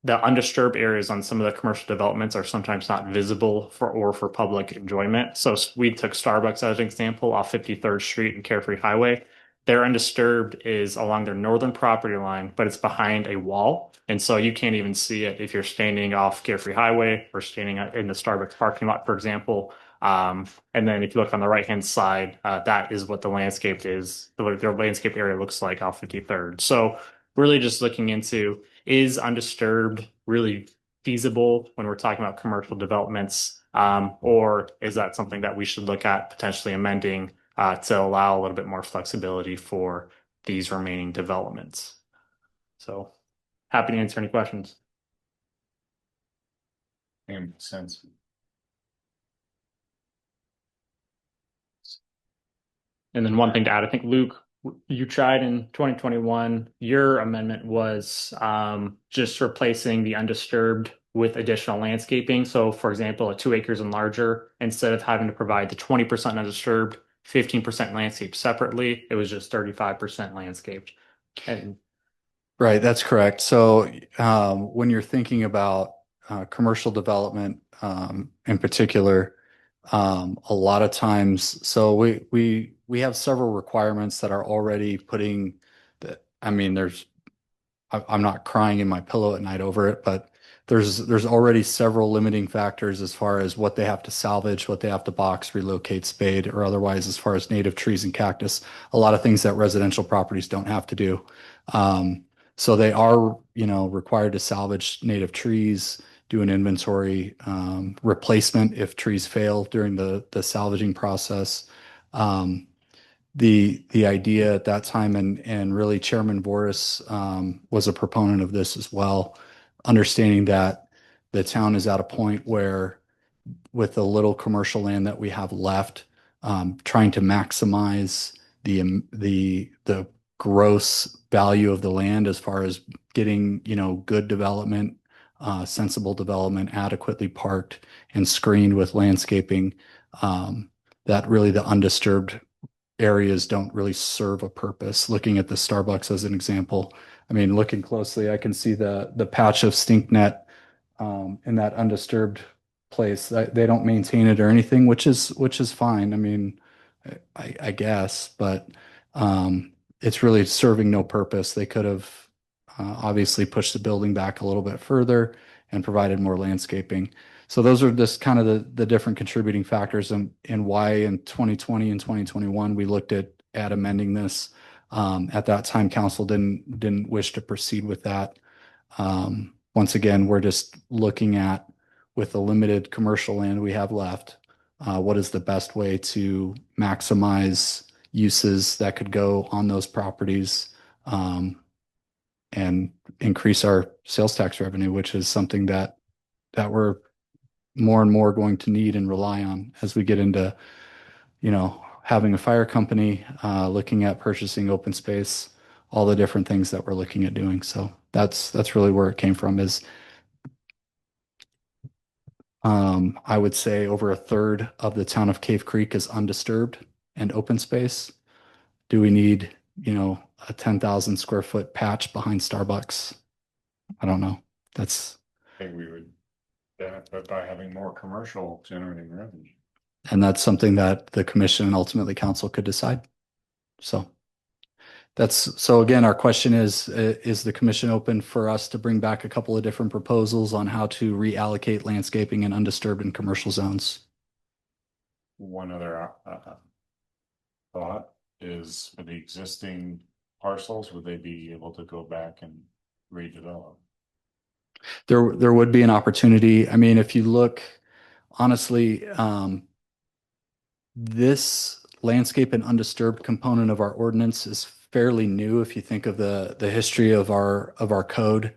the undisturbed areas on some of the commercial developments are sometimes not visible for public enjoyment. So we took Starbucks as an example off 53rd Street and Carefree Highway. Their undisturbed is along their northern property line, but it's behind a wall. And so you can't even see it if you're standing off Carefree Highway or standing in the Starbucks parking lot, for example. And then if you look on the right-hand side, that is what the landscape is, their landscape area looks like off 53rd. So really just looking into, is undisturbed really feasible when we're talking about commercial developments? Or is that something that we should look at potentially amending to allow a little bit more flexibility for these remaining developments? So happy to answer any questions. I think it makes sense. And then one thing to add, I think Luke, you tried in 2021, your amendment was just replacing the undisturbed with additional landscaping. So for example, at 2 acres and larger, instead of having to provide the 20% undisturbed, 15% landscaped separately, it was just 35% landscaped. And Right, that's correct. So when you're thinking about commercial development in particular, a lot of times, so we we have several requirements that are already putting that, I mean, I'm not crying in my pillow at night over it, but there's already several limiting factors as far as what they have to salvage, what they have to box, relocate, spade, or otherwise, as far as native trees and cactus, a lot of things that residential properties don't have to do. So they are, required to salvage native trees, do an inventory, replacement if trees fail during the salvaging process. The idea at that time, and really Chairman Boris was a proponent of this as well, understanding that the town is at a point where, with the little commercial land that we have left, trying to maximize the gross value of the land as far as getting, good development, sensible development, adequately parked and screened with landscaping, that really the undisturbed areas don't really serve a purpose. Looking at the Starbucks as an example, I mean, looking closely, I can see the patch of stink net in that undisturbed place. They don't maintain it or anything, which is fine. I mean, I guess, but it's really serving no purpose. They could have obviously pushed the building back a little bit further and provided more landscaping. So those are just kind of the different contributing factors and why in 2020 and 2021 we looked at amending this. At that time, council didn't wish to proceed with that. Once again, we're just looking at, with the limited commercial land we have left, what is the best way to maximize uses that could go on those properties, and increase our sales tax revenue, which is something that we're more and more going to need and rely on as we get into, having a fire company, looking at purchasing open space, all the different things that we're looking at doing. So that's really where it came from. Is I would say over a third of the town of Cave Creek is undisturbed and open space. Do we need, a 10,000 square foot patch behind Starbucks? I don't know. I think we would benefit by having more commercial generating revenue. And that's something that the commission and ultimately council could decide. So again, our question is the commission open for us to bring back a couple of different proposals on how to reallocate landscaping in undisturbed and commercial zones? One other thought is, for the existing parcels, would they be able to go back and redevelop? There would be an opportunity. I mean, if you look, honestly, this landscape and undisturbed component of our ordinance is fairly new. If you think of the history of our code,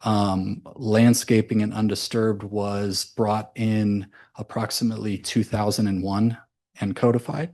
landscaping and undisturbed was brought in approximately 2001 and codified.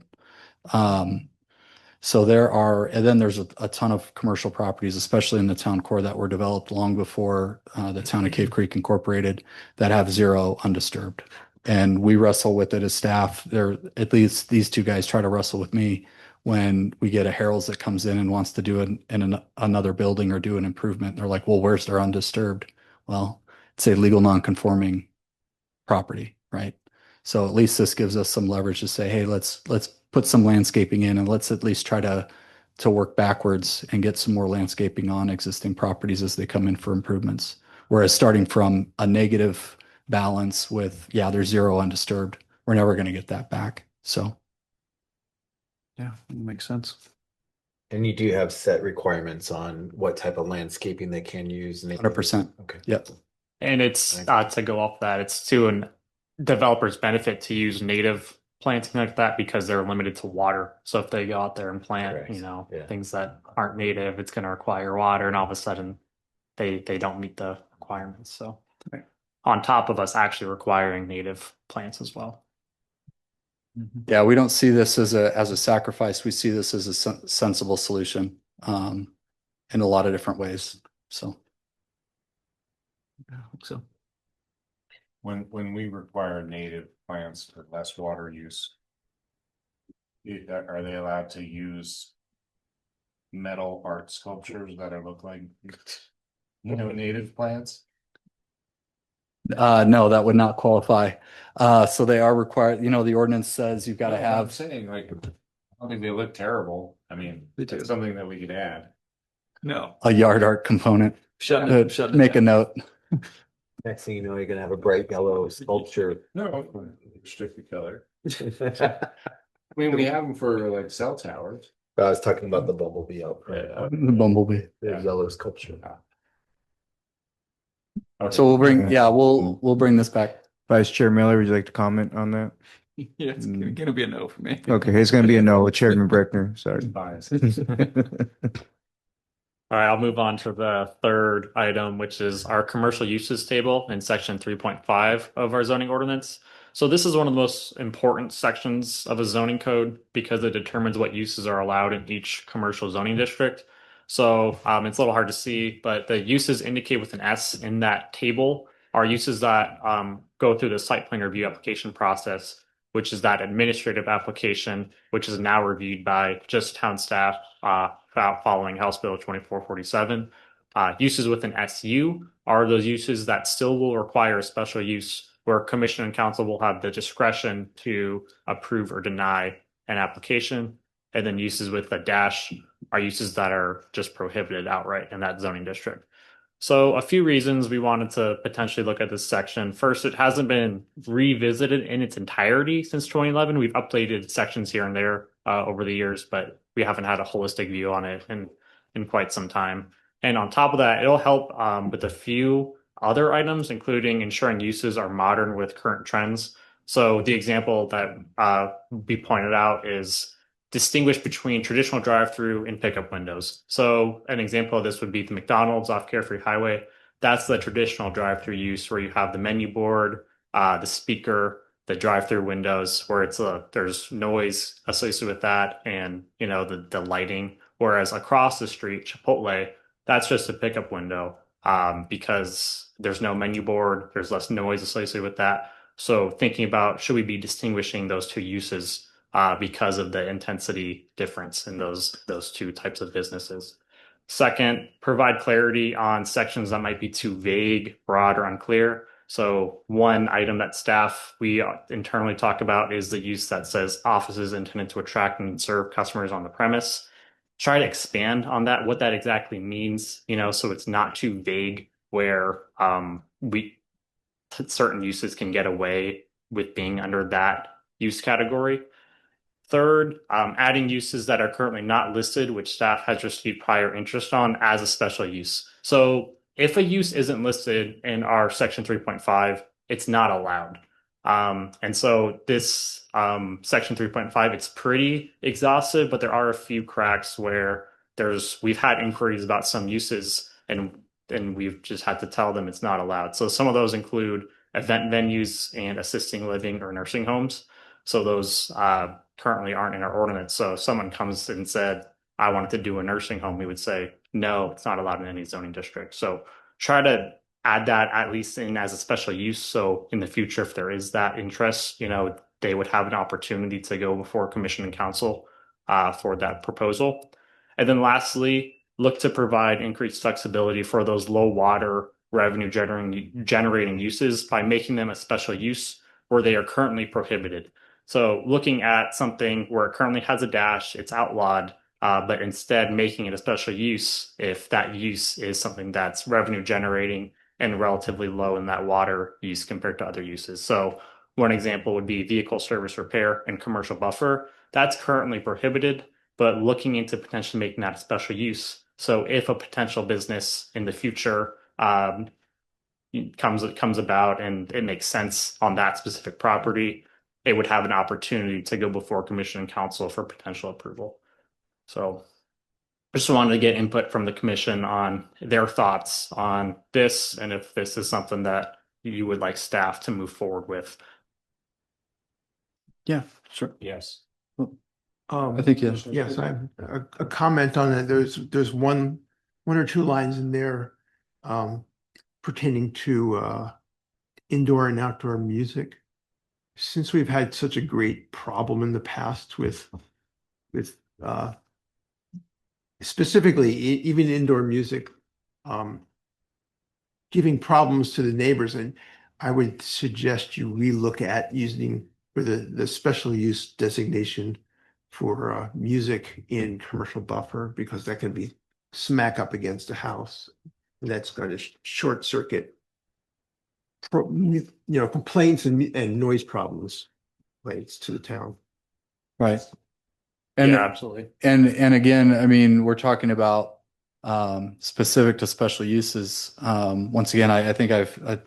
So there's a ton of commercial properties, especially in the town core, that were developed long before the town of Cave Creek Incorporated, that have zero undisturbed. And we wrestle with it as staff. At least these two guys try to wrestle with me when we get a Harold's that comes in and wants to do it in another building or do an improvement. They're like, well, where's their undisturbed? Well, it's a legal non-conforming property, right? So at least this gives us some leverage to say, hey, let's put some landscaping in, and let's at least try to work backwards and get some more landscaping on existing properties as they come in for improvements. Whereas starting from a negative balance with, there's zero undisturbed, we're never going to get that back. So Yeah, makes sense. And you do have set requirements on what type of landscaping they can use. 100%. Okay. Yep. And it's to go off that, it's to a developer's benefit to use native planting like that because they're limited to water. So if they go out there and plant, Correct. things that aren't native, it's going to require water, and all of a sudden they don't meet the requirements. So on top of us actually requiring native plants as well. Yeah, we don't see this as a sacrifice. We see this as a sensible solution in a lot of different ways. So I hope so. When we require native plants for less water use, are they allowed to use metal art sculptures that look like native plants? No, that would not qualify. So they are required, the ordinance says you've got to I'm have, saying, like, don't think they look terrible. I mean, They do. it's something that we could add. No. A yard art component. Shut it Make a down. note. Next thing you know, you're gonna have a bright yellow sculpture. No, restrict the color. I mean, we have them for like cell towers. I was talking about the bumblebee out front. The bumblebee. The yellow sculpture. So we'll bring, yeah, we'll bring this back. Vice Chair Miller, would you like to comment on that? Yeah, it's gonna be a no for me. Okay, it's gonna be a no, Chairman Breckner, sorry. Bias. All right, I'll move on to the third item, which is our commercial uses table in section 3.5 of our zoning ordinance. So this is one of the most important sections of a zoning code because it determines what uses are allowed in each commercial zoning district. So it's a little hard to see, but the uses indicate with an S in that table are uses that go through the site plan review application process, which is that administrative application, which is now reviewed by just town staff following House Bill 2447. Uses with an SU are those uses that still will require a special use where commission and council will have the discretion to approve or deny an application. And then uses with a dash are uses that are just prohibited outright in that zoning district. So a few reasons we wanted to potentially look at this section. First, it hasn't been revisited in its entirety since 2011. We've updated sections here and there over the years, but we haven't had a holistic view on it in quite some time. And on top of that, it'll help with a few other items, including ensuring uses are modern with current trends. So the example that we pointed out is distinguish between traditional drive-through and pickup windows. So an example of this would be the McDonald's off Carefree Highway. That's the traditional drive-through use where you have the menu board, the speaker, the drive-through windows, where it's there's noise associated with that, and the lighting. Whereas across the street, Chipotle, that's just a pickup window because there's no menu board, there's less noise associated with that. So thinking about should we be distinguishing those two uses because of the intensity difference in those two types of businesses. Second, provide clarity on sections that might be too vague, broad, or unclear. So one item that staff we internally talk about is the use that says offices intended to attract and serve customers on the premise. Try to expand on that, what that exactly means, so it's not too vague where certain uses can get away with being under that use category. Third, adding uses that are currently not listed, which staff has received prior interest on as a special use. So if a use isn't listed in our section 3.5, it's not allowed. And so this section 3.5, it's pretty exhaustive, but there are a few cracks where we've had inquiries about some uses and we've just had to tell them it's not allowed. So some of those include event venues and assisting living or nursing homes. So those currently aren't in our ordinance. So if someone comes and said, I wanted to do a nursing home, we would say, no, it's not allowed in any zoning district. So try to add that at least in as a special use. So in the future, if there is that interest, they would have an opportunity to go before commission and council for that proposal. And then lastly, look to provide increased flexibility for those low water revenue generating uses by making them a special use where they are currently prohibited. So looking at something where it currently has a dash, it's outlawed, but instead making it a special use if that use is something that's revenue generating and relatively low in that water use compared to other uses. So one example would be vehicle service repair and commercial buffer. That's currently prohibited, but looking into potentially making that a special use. So if a potential business in the future comes about and it makes sense on that specific property, it would have an opportunity to go before commission and council for potential approval. So I just wanted to get input from the commission on their thoughts on this and if this is something that you would like staff to move forward with. Yeah, sure. Yes. I think, yes. Yes, I have a comment on it. There's one or two lines in there pertaining to indoor and outdoor music. Since we've had such a great problem in the past with specifically even indoor music giving problems to the neighbors, and I would suggest you relook at using for the special use designation for music in commercial buffer because that can be smack up against a house. And that's going to short circuit complaints and noise problems relates to the town. Right. And Yeah, absolutely. and again, I mean, we're talking about specific to special uses. Once again, I think I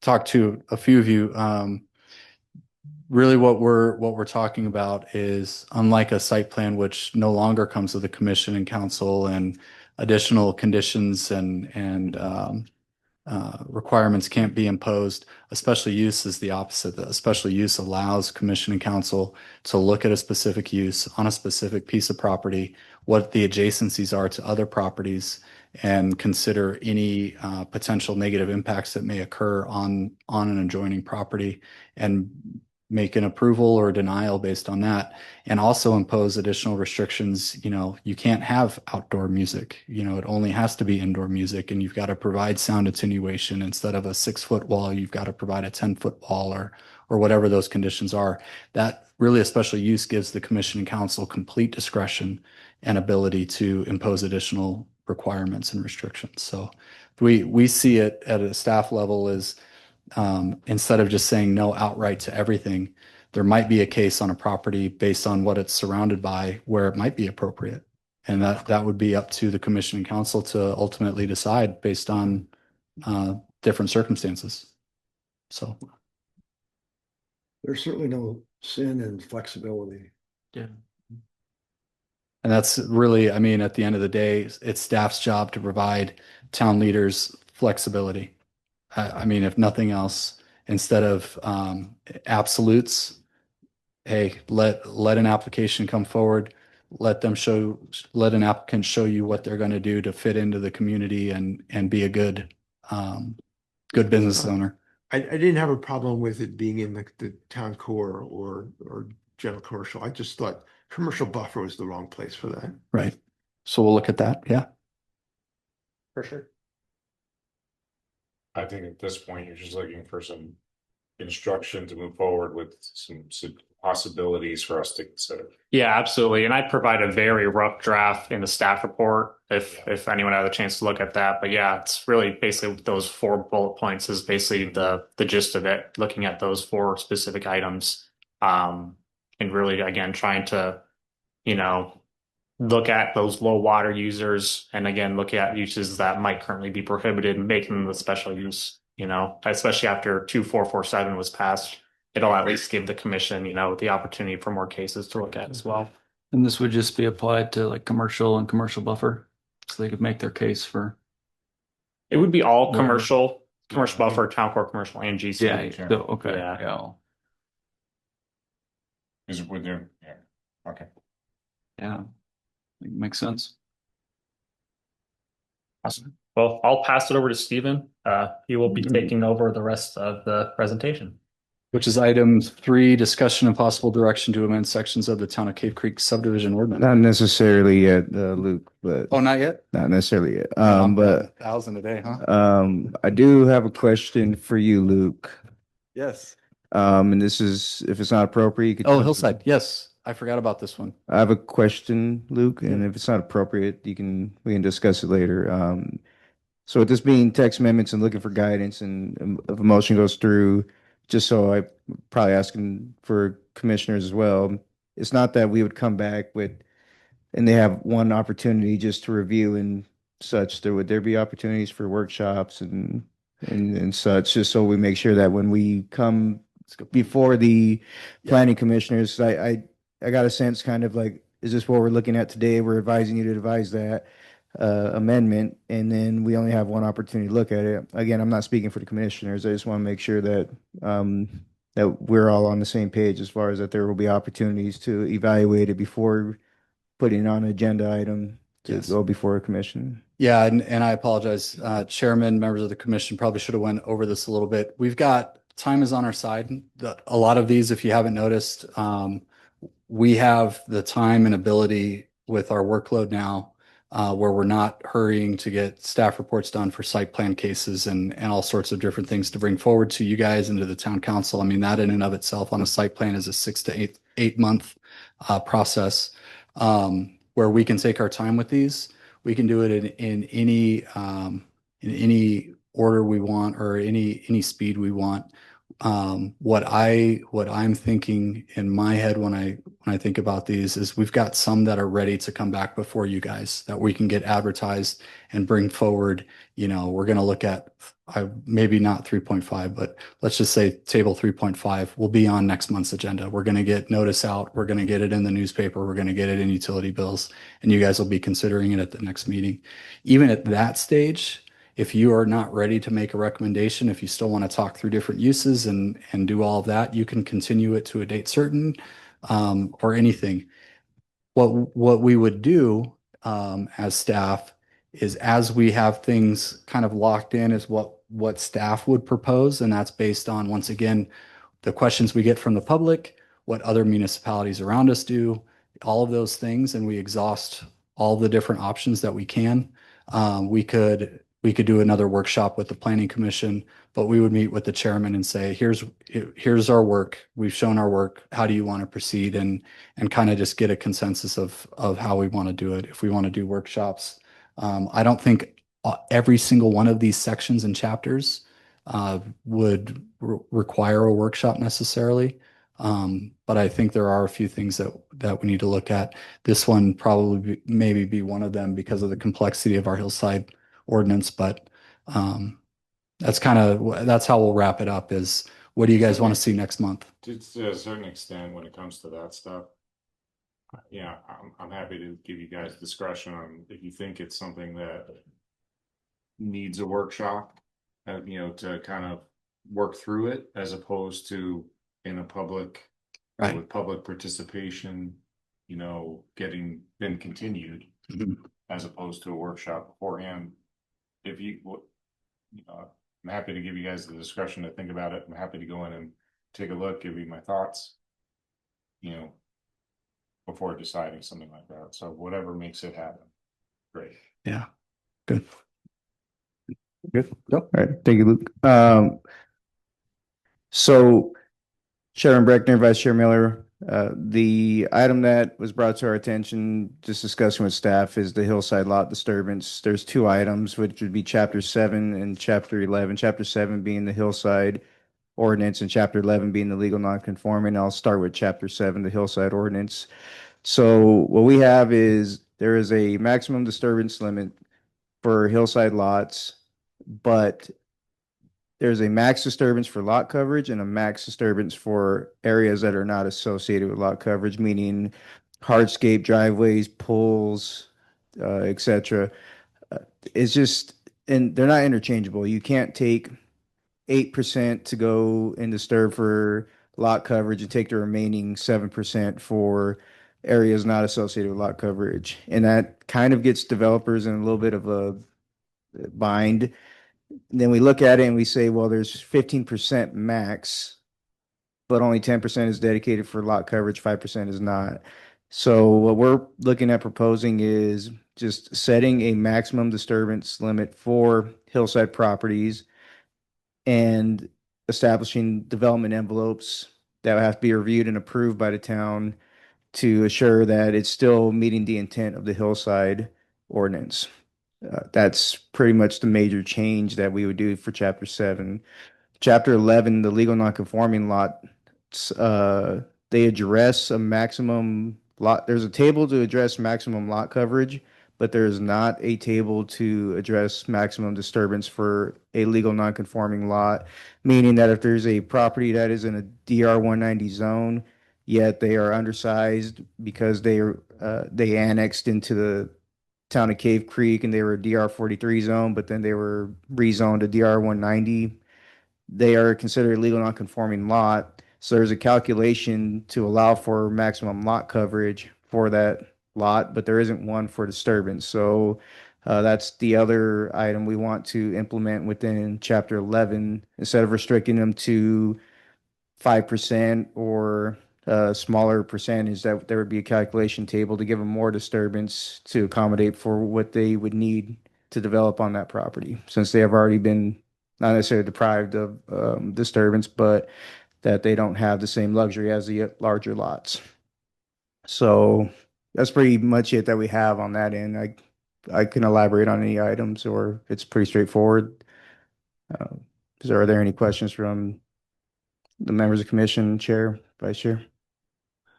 talked to a few of you. Really what we're talking about is, unlike a site plan, which no longer comes to the commission and council, and additional conditions and requirements can't be imposed. A special use is the opposite. A special use allows commission and council to look at a specific use on a specific piece of property, what the adjacencies are to other properties, and consider any potential negative impacts that may occur on an adjoining property, and make an approval or denial based on that, and also impose additional restrictions. You can't have outdoor music. It only has to be indoor music, and you've got to provide sound attenuation. Instead of a 6-foot wall, you've got to provide a 10-foot wall, or whatever those conditions are. That really, a special use gives the commission and council complete discretion and ability to impose additional requirements and restrictions. So we see it at a staff level as, instead of just saying no outright to everything, there might be a case on a property based on what it's surrounded by where it might be appropriate. And that would be up to the commission and council to ultimately decide based on different circumstances. So There's certainly no sin in flexibility. Yeah. and that's really, I mean, at the end of the day, it's staff's job to provide town leaders flexibility. I mean, if nothing else, instead of absolutes, hey, let an application come forward, let an applicant show you what they're going to do to fit into the community and be a good business owner. I didn't have a problem with it being in the town core or general commercial. I just thought commercial buffer was the wrong place for that. Right. So we'll look at that. Yeah. For sure. I think at this point, you're just looking for some instruction to move forward with some possibilities for us to consider. Yeah, absolutely. And I provide a very rough draft in the staff report if anyone had a chance to look at that. But yeah, it's really basically those 4 bullet points is basically the gist of it, looking at those 4 specific items. And really, again, trying to, look at those low water users, and again, look at uses that might currently be prohibited and making them the special use, especially after 2447 was passed. It'll at least give the commission, the opportunity for more cases to look at as well. And this would just be applied to like commercial and commercial buffer, so they could make their case for. It would be all Yeah. commercial buffer, town core commercial, and GC. Yeah. So, okay. Yeah. Yeah. Is it with you? Yeah. Okay. Yeah. Makes sense. Awesome. Well, I'll pass it over to Stephen. He will be taking over the rest of the presentation. Which is item 3, discussion and possible direction to amend sections of the Town of Cave Creek subdivision ordinance. Not necessarily yet, Luke, but Oh, not yet? not necessarily yet. I'm But 1,000 a day, huh? I do have a question for you, Luke. Yes. And this is, if it's not appropriate, you could. Oh, Hillside. Yes. I forgot about this one. I have a question, Luke, and if it's not appropriate, we can discuss it later. So with this being text amendments and looking for guidance, and if a motion goes through, just so I probably asking for commissioners as well, it's not that we would come back with, and they have one opportunity just to review and such. Would there be opportunities for workshops and such, just so we make sure that when we come before the planning commissioners, I got a sense kind of like, is this what we're looking at today? We're advising you to advise that amendment, and then we only have one opportunity to look at it. Again, I'm not speaking for the commissioners. I just want to make sure that that we're all on the same page as far as that there will be opportunities to evaluate it before putting on an agenda item to go before a commission. Yeah, and I apologize, Chairman, members of the commission, probably should have went over this a little bit. We've got, time is on our side. A lot of these, if you haven't noticed, we have the time and ability with our workload now, where we're not hurrying to get staff reports done for site plan cases and all sorts of different things to bring forward to you guys and to the town council. I mean, that in and of itself on a site plan is a 6 to 8 month process, where we can take our time with these. We can do it in any order we want or any speed we want. What I'm thinking in my head when I think about these is we've got some that are ready to come back before you guys that we can get advertised and bring forward. We're going to look at maybe not 3.5, but let's just say table 3.5 will be on next month's agenda. We're going to get notice out. We're going to get it in the newspaper. We're going to get it in utility bills, and you guys will be considering it at the next meeting. Even at that stage, if you are not ready to make a recommendation, if you still want to talk through different uses and do all of that, you can continue it to a date certain, or anything. What we would do, as staff is, as we have things kind of locked in, is what staff would propose, and that's based on, once again, the questions we get from the public, what other municipalities around us do, all of those things, and we exhaust all the different options that we can. We could do another workshop with the planning commission, but we would meet with the chairman and say, here's our work. We've shown our work. How do you want to proceed? And kind of just get a consensus of how we want to do it. If we want to do workshops, I don't think every single one of these sections and chapters would require a workshop necessarily. But I think there are a few things that we need to look at. This one probably maybe be one of them because of the complexity of our hillside ordinance, but that's how we'll wrap it up. Is what do you guys want to see next month? To a certain extent, when it comes to that stuff, yeah, I'm happy to give you guys discretion on if you think it's something that needs a workshop, to kind of work through it, as opposed to in a public, Right. with public participation, getting then continued, Mhm. as opposed to a workshop beforehand. If I'm happy to give you guys the discretion to think about it. I'm happy to go in and take a look, give you my thoughts, before deciding something like that. So whatever makes it happen, great. Yeah. Good. Good. All right. Thank you, Luke. So Chairman Breckner, Vice Chair Miller, the item that was brought to our attention, just discussing with staff, is the hillside lot disturbance. There's two items, which would be Chapter 7 and Chapter 11. Chapter 7 being the hillside ordinance and Chapter 11 being the legal nonconforming. I'll start with Chapter 7, the hillside ordinance. So what we have is there is a maximum disturbance limit for hillside lots, but there's a max disturbance for lot coverage and a max disturbance for areas that are not associated with lot coverage, meaning hardscape driveways, pools, etc. It's just, and they're not interchangeable. You can't take 8% to go and disturb for lot coverage and take the remaining 7% for areas not associated with lot coverage. And that kind of gets developers in a little bit of a bind. Then we look at it and we say, well, there's 15% max, but only 10% is dedicated for lot coverage, 5% is not. So what we're looking at proposing is just setting a maximum disturbance limit for hillside properties and establishing development envelopes that have to be reviewed and approved by the town to assure that it's still meeting the intent of the hillside ordinance. That's pretty much the major change that we would do for Chapter 7. Chapter 11, the legal nonconforming lot, they address a maximum lot. There's a table to address maximum lot coverage, but there is not a table to address maximum disturbance for a legal nonconforming lot, meaning that if there's a property that is in a DR 190 zone, yet they are undersized because they annexed into the town of Cave Creek and they were a DR 43 zone, but then they were rezoned to DR 190. They are considered a legal nonconforming lot. So there's a calculation to allow for maximum lot coverage for that lot, but there isn't one for disturbance. So that's the other item we want to implement within Chapter 11, instead of restricting them to 5% or a smaller percentage, that there would be a calculation table to give them more disturbance to accommodate for what they would need to develop on that property, since they have already been not necessarily deprived of disturbance, but that they don't have the same luxury as the larger lots. So that's pretty much it that we have on that end. I can elaborate on any items, or it's pretty straightforward. Uh, so are there any questions from the members of commission, chair, vice chair?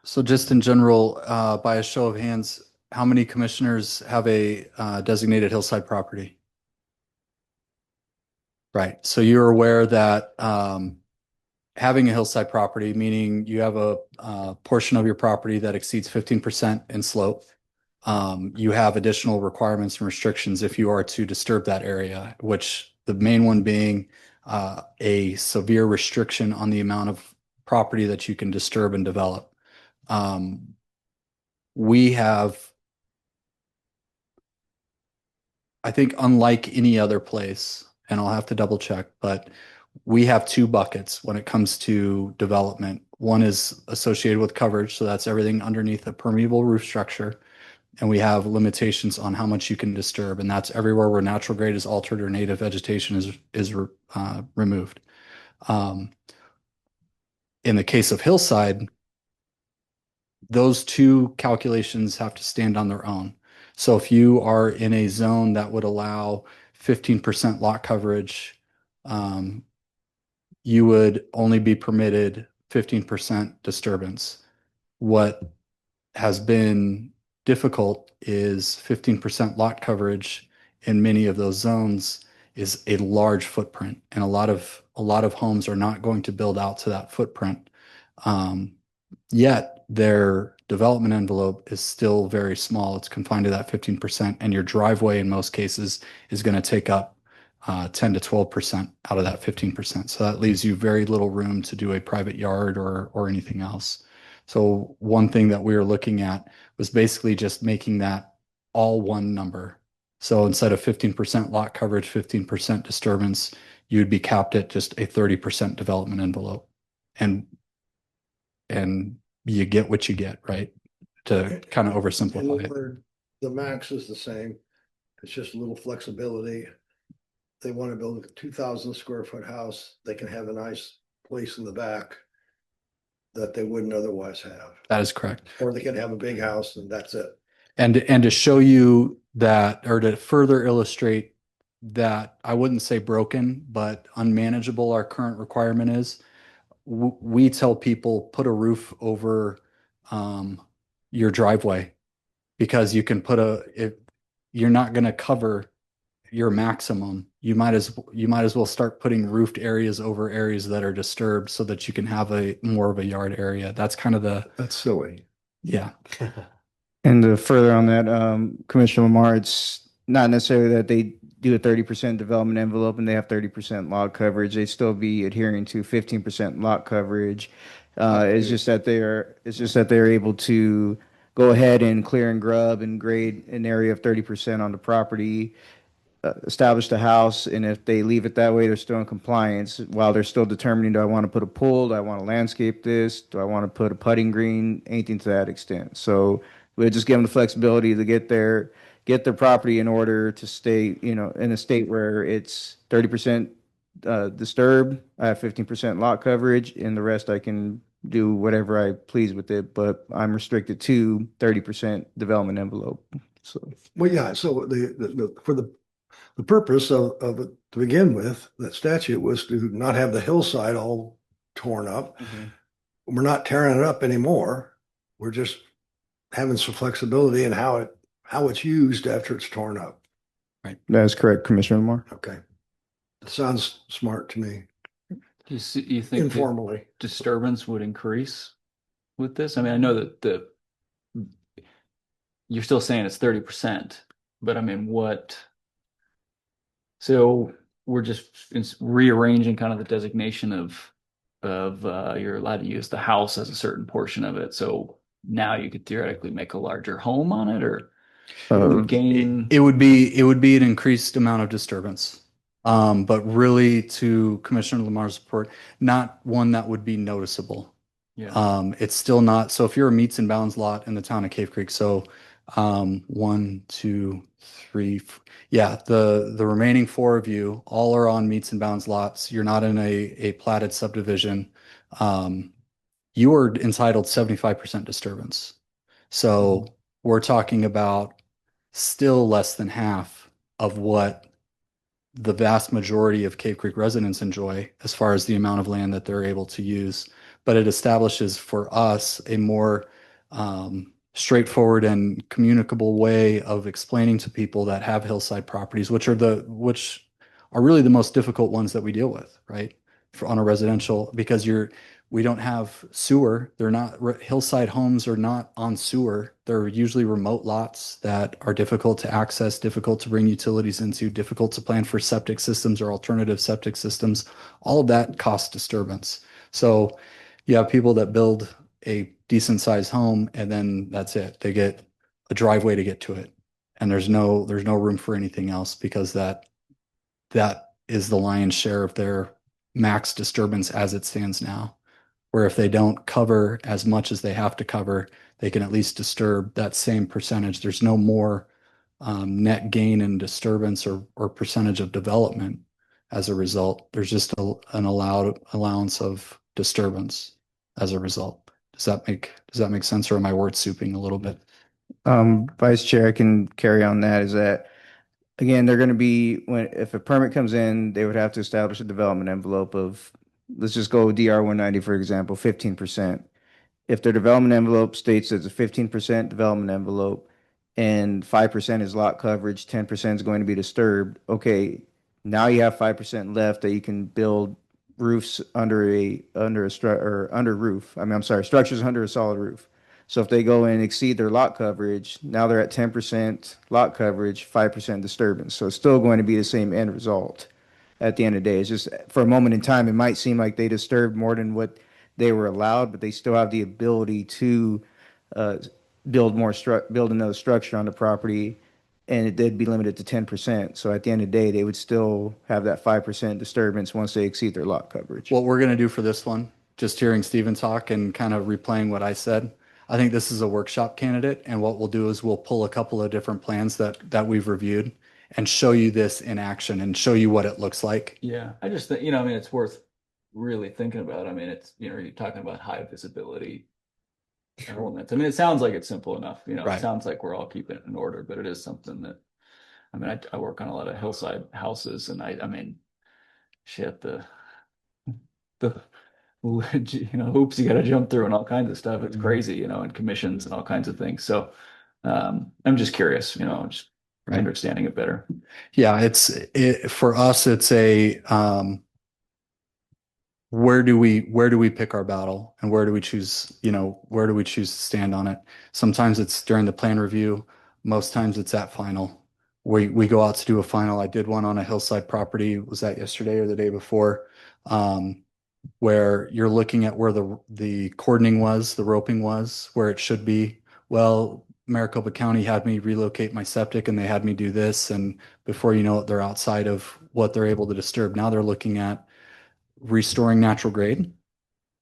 So just in general, by a show of hands, how many commissioners have a designated hillside property? Right. So you're aware that having a hillside property, meaning you have a portion of your property that exceeds 15% in slope, you have additional requirements and restrictions if you are to disturb that area, which the main one being a severe restriction on the amount of property that you can disturb and develop. We have, I think, unlike any other place, and I'll have to double check, but we have two buckets when it comes to development. One is associated with coverage, so that's everything underneath a permeable roof structure. And we have limitations on how much you can disturb, and that's everywhere where natural grade is altered or native vegetation is removed. In the case of hillside, those two calculations have to stand on their own. So if you are in a zone that would allow 15% lot coverage, you would only be permitted 15% disturbance. What has been difficult is 15% lot coverage in many of those zones is a large footprint, and a lot of homes are not going to build out to that footprint. Yet their development envelope is still very small. It's confined to that 15%, and your driveway in most cases is going to take up 10 to 12% out of that 15%. So that leaves you very little room to do a private yard or anything else. So one thing that we were looking at was basically just making that all one number. So instead of 15% lot coverage, 15% disturbance, you'd be capped at just a 30% development envelope. And you get what you get, right? To kind of oversimplify it. The max is the same. It's just a little flexibility. They want to build a 2,000 square foot house, they can have a nice place in the back that they wouldn't otherwise have. That is correct. Or they can have a big house and that's it. And to show you that, or to further illustrate that, I wouldn't say broken, but unmanageable our current requirement is, we tell people put a roof over your driveway, because you can if you're not going to cover your maximum, you might as well start putting roofed areas over areas that are disturbed so that you can have a more of a yard area. That's kind of That's silly. yeah. And to further on that, Commissioner Lamar, it's not necessarily that they do a 30% development envelope and they have 30% lot coverage. They still be adhering to 15% lot coverage. It's just that they're able to go ahead and clear and grub and grade an area of 30% on the property, establish the house, and if they leave it that way, they're still in compliance while they're still determining, do I want to put a pool? Do I want to landscape this? Do I want to put a putting green? Anything to that extent. So we'll just give them the flexibility to get their property in order to stay, in a state where it's 30% disturbed. I have 15% lot coverage, and the rest I can do whatever I please with it, but I'm restricted to 30% development envelope. So, Well, yeah, so for the purpose of it to begin with, that statute was to not have the hillside all torn up. We're not tearing it up anymore. We're just having some flexibility in how it's used after it's torn up. Right. that is correct, Commissioner Lamar. Okay. That sounds smart to me, You think that informally. disturbance would increase with this? I mean, I know that you're still saying it's 30%, but I mean, so we're just rearranging kind of the designation of you're allowed to use the house as a certain portion of it. So now you could theoretically make a larger home on it, or gain. It would be an increased amount of disturbance. But really, to Commissioner Lamar's report, not one that would be noticeable. Yeah. It's still not. So if you're a meets and bounds lot in the town of Cave Creek, so 1, 2, 3, yeah, the remaining 4 of you all are on meets and bounds lots. You're not in a platted subdivision. You are entitled 75% disturbance. So we're talking about still less than half of what the vast majority of Cave Creek residents enjoy as far as the amount of land that they're able to use. But it establishes for us a more straightforward and communicable way of explaining to people that have hillside properties, which are really the most difficult ones that we deal with, right? On a residential, because we don't have sewer. They're not, hillside homes are not on sewer. They're usually remote lots that are difficult to access, difficult to bring utilities into, difficult to plan for septic systems or alternative septic systems. All of that costs disturbance. So you have people that build a decent sized home and then that's it. They get a driveway to get to it. And there's no room for anything else because that is the lion's share of their max disturbance as it stands now. Where if they don't cover as much as they have to cover, they can at least disturb that same percentage. There's no more net gain in disturbance or percentage of development as a result. There's just an allowance of disturbance as a result. Does that make sense, or am I word souping a little bit? Vice Chair, I can carry on that. Is that again, they're going to be if a permit comes in, they would have to establish a development envelope of, let's just go with DR 190 for example, 15%. If their development envelope states it's a 15% development envelope and 5% is lot coverage, 10% is going to be disturbed. Okay, now you have 5% left that you can build roofs under roof. I'm sorry, structures under a solid roof. So if they go and exceed their lot coverage, now they're at 10% lot coverage, 5% disturbance. So it's still going to be the same end result at the end of the day. It's just for a moment in time, it might seem like they disturbed more than what they were allowed, but they still have the ability to build another structure on the property, and it did be limited to 10%. So at the end of the day, they would still have that 5% disturbance once they exceed their lot coverage. What we're going to do for this one, just hearing Steven talk and kind of replaying what I said, I think this is a workshop candidate. And what we'll do is we'll pull a couple of different plans that we've reviewed and show you this in action and show you what it looks like. Yeah, I just think, I mean, it's worth really thinking about. I mean, it's, you're talking about high visibility elements. I mean, it sounds like it's simple enough, Right. It sounds like we're all keeping it in order, but it is something that, I mean, I work on a lot of hillside houses and I mean, shit, the hoops you got to jump through and all kinds of stuff. It's crazy, and commissions and all kinds of things. So I'm just curious, just Right. understanding it better. Yeah, for us, it's a where do we pick our battle and where do we choose to stand on it? Sometimes it's during the plan review. Most times it's at final. We go out to do a final. I did one on a hillside property. Was that yesterday or the day before? Where you're looking at where the cordoning was, the roping was, where it should be. Well, Maricopa County had me relocate my septic and they had me do this. And before you know it, they're outside of what they're able to disturb. Now they're looking at restoring natural grade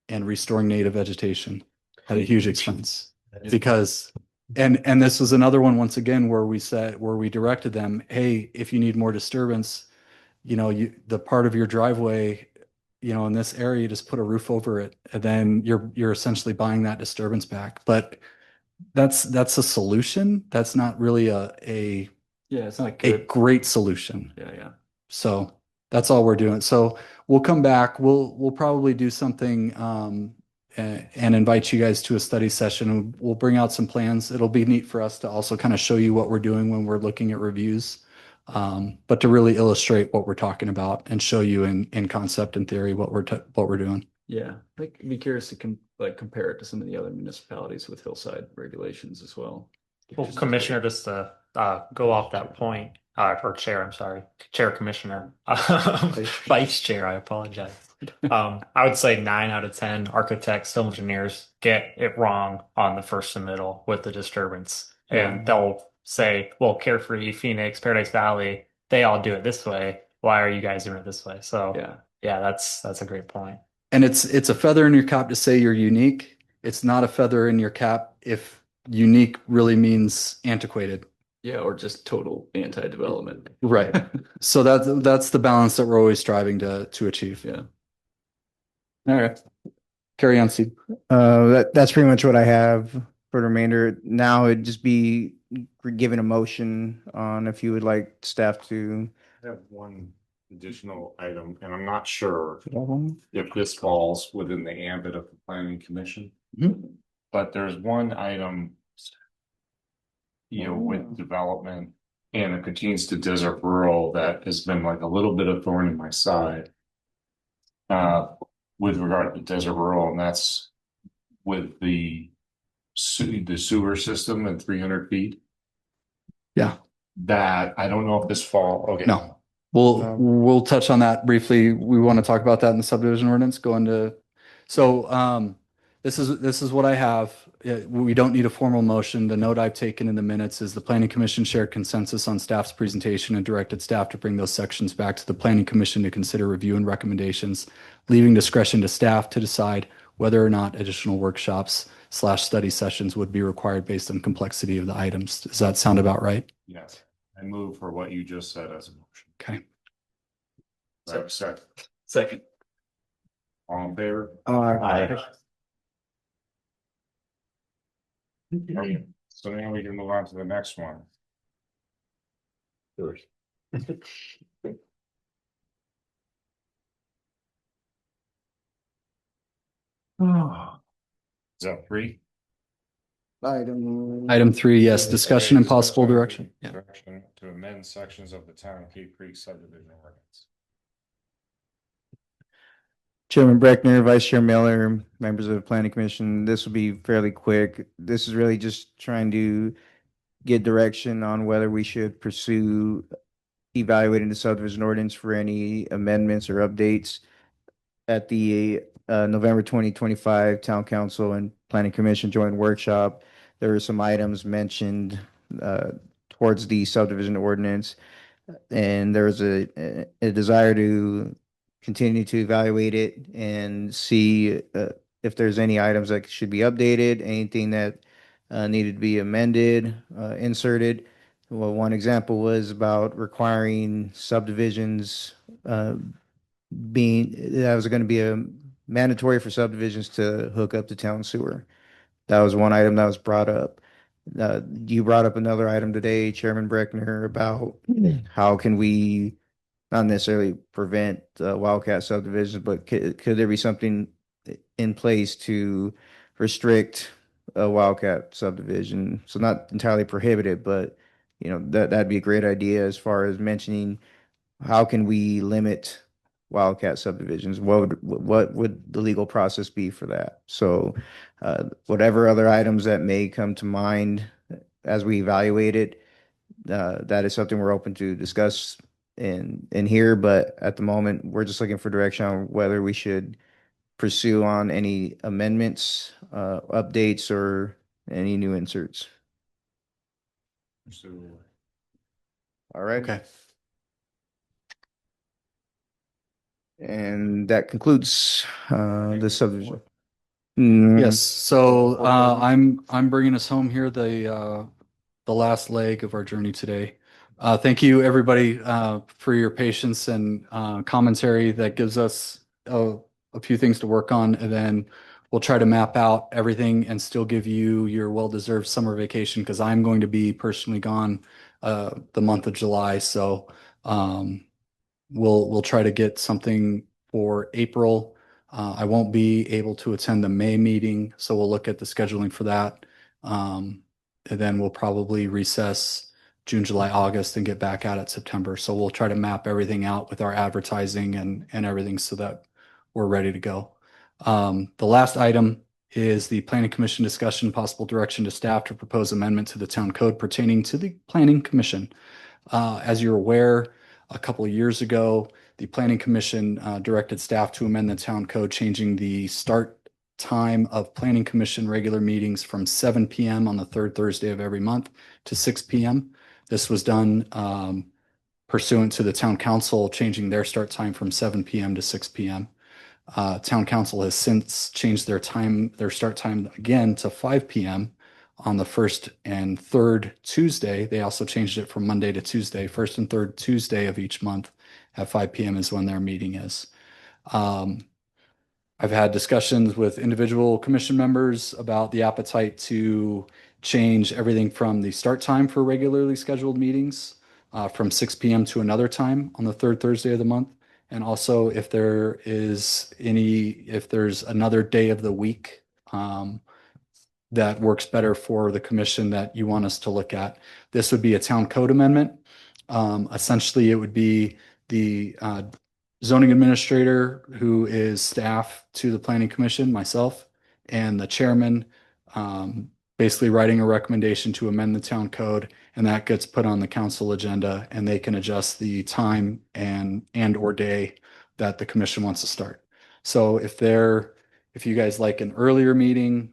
and restoring native vegetation at a huge expense. Because, and this was another one, once again, where we directed them, hey, if you need more disturbance, the part of your driveway, in this area, just put a roof over it, and then you're essentially buying that disturbance back. But that's a solution. That's not really a It's not a good. great solution. Yeah. So that's all we're doing. So we'll come back. We'll probably do something and invite you guys to a study session. We'll bring out some plans. It'll be neat for us to also kind of show you what we're doing when we're looking at reviews. But to really illustrate what we're talking about and show you in concept and theory what we're doing. Yeah, I'd be curious to compare it to some of the other municipalities with hillside regulations as well. Well, Commissioner, just to go off that point, or Chair, I'm sorry, Chair Commissioner, Vice Chair, I apologize. I would say 9 out of 10 architects, civil engineers get it wrong on the first submittal with the disturbance, and they'll say, "Well, Carefree, Phoenix, Paradise Valley, they all do it this way. Why are you guys doing it this way?" So yeah, that's a great point. And it's a feather in your cap to say you're unique. It's not a feather in your cap if unique really means antiquated. Yeah, or just total anti-development. Right. So that's the balance that we're always striving to achieve. Yeah. All right. Carry on, Steve. That's pretty much what I have. for the remainder. Now it'd just be given a motion on if you would like staff to. I have one additional item, and I'm not sure if this falls within the ambit of the planning commission. But there's one item, with development and it continues to desert rural that has been like a little bit of thorn in my side. With regard to desert rural, and that's with the sewer system at 300 feet. Yeah. That I don't know if this okay. No. We'll touch on that briefly. We want to talk about that in the subdivision ordinance, go into, so this is what I have. We don't need a formal motion. The note I've taken in the minutes is the planning commission shared consensus on staff's presentation and directed staff to bring those sections back to the planning commission to consider review and recommendations, leaving discretion to staff to decide whether or not additional workshops/study sessions would be required based on complexity of the items. Does that sound about right? Yes, I move for what you just said as a motion. Okay. Second. All in favor? Aye. Okay, so now we can move on to the next one. Yours. Is that three? Item 3, yes, discussion and possible direction. Yeah. Direction to amend sections of the town of Cape Creek subdivision ordinance. Chairman Breckner, Vice Chair Miller, members of the Planning Commission, this will be fairly quick. This is really just trying to get direction on whether we should pursue evaluating the subdivision ordinance for any amendments or updates. At the November 2025 Town Council and Planning Commission joint workshop, there were some items mentioned towards the subdivision ordinance, and there was a desire to continue to evaluate it and see if there's any items that should be updated, anything that needed to be amended, inserted. Well, one example was about requiring subdivisions that was going to be a mandatory for subdivisions to hook up to town sewer. That was one item that was brought up. You brought up another item today, Chairman Breckner, about how can we not necessarily prevent wildcat subdivisions, but could there be something in place to restrict a wildcat subdivision? So not entirely prohibit it, but that'd be a great idea as far as mentioning how can we limit wildcat subdivisions? What would the legal process be for that? So whatever other items that may come to mind as we evaluate it, that is something we're open to discuss in here, but at the moment we're just looking for direction on whether we should pursue on any amendments, updates, or any new inserts. All right. Okay. And that concludes the subdivision. Yes. So I'm bringing us home here, the last leg of our journey today. Thank you, everybody, for your patience and commentary. That gives us a few things to work on, and then we'll try to map out everything and still give you your well-deserved summer vacation, because I'm going to be personally gone the month of July. So we'll try to get something for April. I won't be able to attend the May meeting, so we'll look at the scheduling for that. And then we'll probably recess June, July, August, and get back at it September. So we'll try to map everything out with our advertising and everything so that we're ready to go. The last item is the Planning Commission discussion, possible direction to staff to propose amendment to the town code pertaining to the Planning Commission. As you're aware, a couple of years ago, the Planning Commission directed staff to amend the town code, changing the start time of Planning Commission regular meetings from 7 p.m. on the third Thursday of every month to 6 p.m. This was done pursuant to the town council changing their start time from 7 p.m. to 6 p.m. Town council has since changed their start time again to 5 p.m. on the first and third Tuesday. They also changed it from Monday to Tuesday. First and third Tuesday of each month at 5 p.m. is when their meeting is. I've had discussions with individual commission members about the appetite to change everything from the start time for regularly scheduled meetings from 6 p.m. to another time on the third Thursday of the month. And also if there's another day of the week that works better for the commission that you want us to look at. This would be a town code amendment. Essentially, it would be the zoning administrator who is staff to the planning commission, myself, and the chairman, basically writing a recommendation to amend the town code, and that gets put on the council agenda, and they can adjust the time and or day that the commission wants to start. So if you guys like an earlier meeting,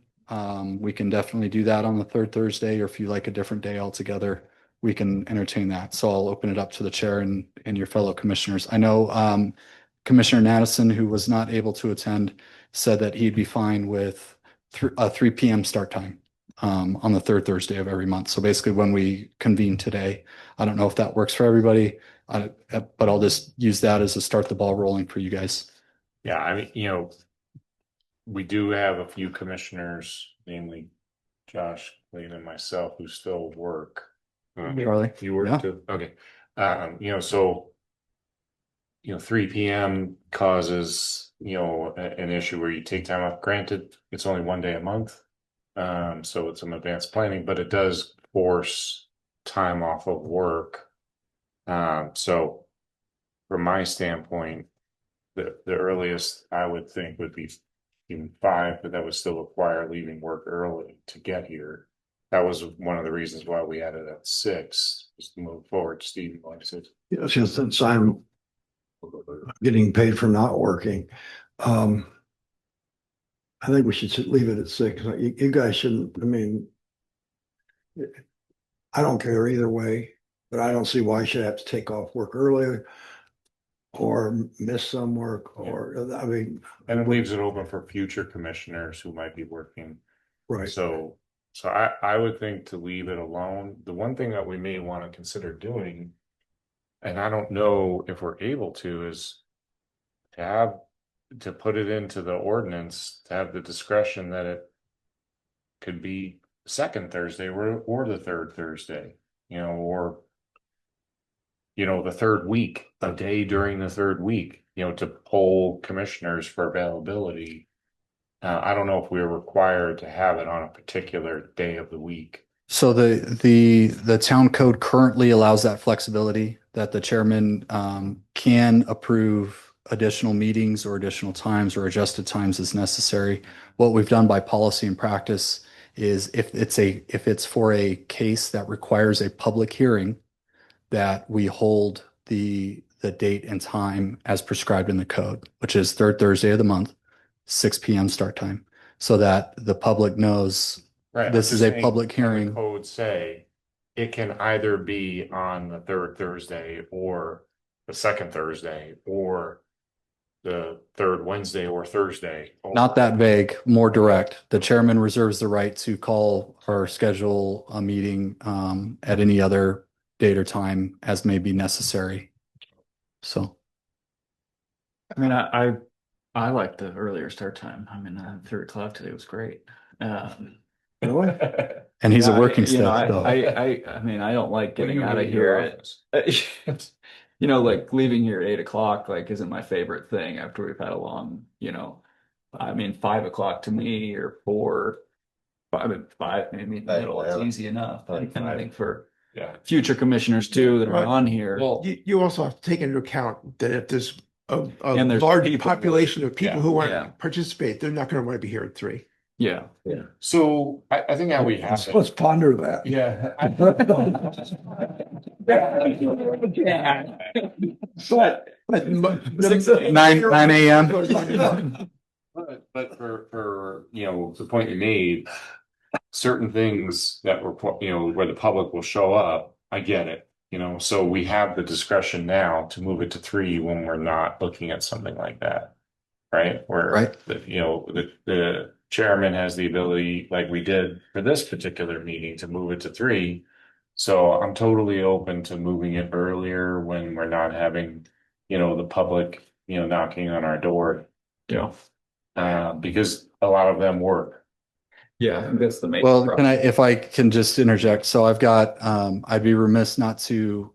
we can definitely do that on the third Thursday, or if you like a different day altogether, we can entertain that. So I'll open it up to the chair and your fellow commissioners. I know Commissioner Madison, who was not able to attend, said that he'd be fine with a 3 p.m. start time on the third Thursday of every month. So basically when we convene today, I don't know if that works for everybody, but I'll just use that as a start the ball rolling for you guys. Yeah, I mean, we do have a few commissioners, namely Josh, Clayton, and myself, who still work. Charlie? You work Yeah. too? Okay. So 3 p.m. causes, an issue where you take time off. Granted, it's only one day a month. So it's some advanced planning, but it does force time off of work. So from my standpoint, the earliest I would think would be even 5, but that would still require leaving work early to get here. That was one of the reasons why we had it at 6, just to move forward. Steve, like I said. Yeah, since I'm getting paid for not working, I think we should leave it at 6. You guys shouldn't, I mean, I don't care either way, but I don't see why I should have to take off work early or miss some work, or, I mean. And it leaves it open for future commissioners who might be working. Right. So I would think to leave it alone. The one thing that we may want to consider doing, and I don't know if we're able to, is to put it into the ordinance, to have the discretion that it could be second Thursday or the third Thursday, or the third week, a day during the third week, to poll commissioners for availability. I don't know if we're required to have it on a particular day of the week. So the town code currently allows that flexibility that the chairman can approve additional meetings or additional times or adjusted times as necessary. What we've done by policy and practice is if it's for a case that requires a public hearing, that we hold the date and time as prescribed in the code, which is third Thursday of the month, 6 p.m. start time, so that the public knows Right. this is a public Can the hearing. code say it can either be on the third Thursday or the second Thursday or the third Wednesday or Thursday. Not that vague, more direct. The chairman reserves the right to call or schedule a meeting at any other date or time as may be necessary. So, I mean, I like the earlier start time. I mean, 3 o'clock today was great. and he's a working staff. So. I mean, I don't like getting out of here at, like leaving here at 8 o'clock, like isn't my favorite thing after we've had a long, I mean, 5 o'clock to me, or 4, 5, maybe in the middle, it's easy enough. I think for future commissioners too that are on here. Well, You also have to take into account that if there's a And there's large people- population of people who want Yeah. to participate, they're not going to want to be here at 3. Yeah. so I think how we have it. Let's ponder that. Yeah. But 9 a.m. But for the point you made, certain things that were where the public will show up, I get it. So we have the discretion now to move it to 3 when we're not looking at something like that, right? Where Right. the chairman has the ability, like we did for this particular meeting, to move it to 3. So I'm totally open to moving it earlier when we're not having, the public, knocking on our door. Yeah. Because a lot of them work. Yeah, I think that's the main. Well, problem. if I can just interject, so I've got, I'd be remiss not to,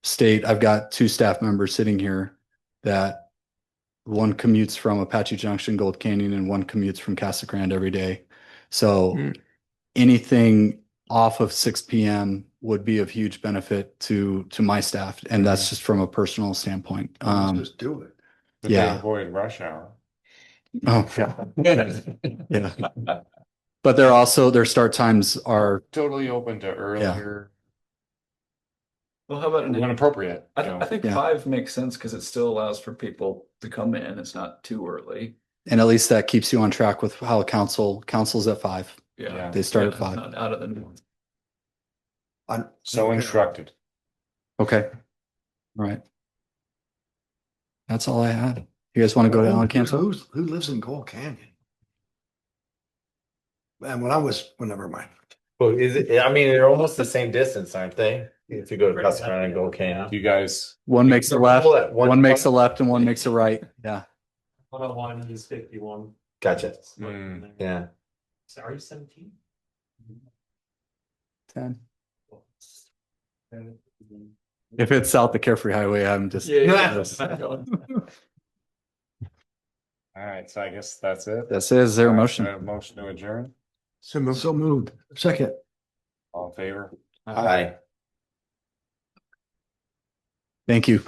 state, I've got two staff members sitting here that one commutes from Apache Junction, Gold Canyon, and one commutes from Casa Grande every day. So Hmm. anything off of 6 PM would be of huge benefit to my staff, and that's just from a personal standpoint. Let's just do it. But Yeah. they avoid rush hour. Oh, yeah. Yeah. But they're also, their start times are, Totally open to earlier, Well, how about when appropriate. I, you know. I think Yeah. 5 makes sense because it still allows for people to come in. It's not too early. and at least that keeps you on track with how council's at 5. Yeah. They start at Yeah, 5. not out of the norm. So instructed. Okay. All right. That's all I had. You guys want to go to Allen Canto? Who lives in Gold Canyon? Man, never mind. Well, is it, I mean, they're almost the same distance, aren't they? If you go to Casa Grande and Gold Canyon. You guys, One makes a They're left, all at one makes a left, and one makes a right. Yeah. 101 is 51. Gotcha. Mm. Yeah. So are you 17? 10. If it's south of Carefree Highway, I'm just. all right, so I guess that's it. That's it. Is there a motion? Motion to adjourn, So moved. So moved. Second. all in favor? Hi. Thank you.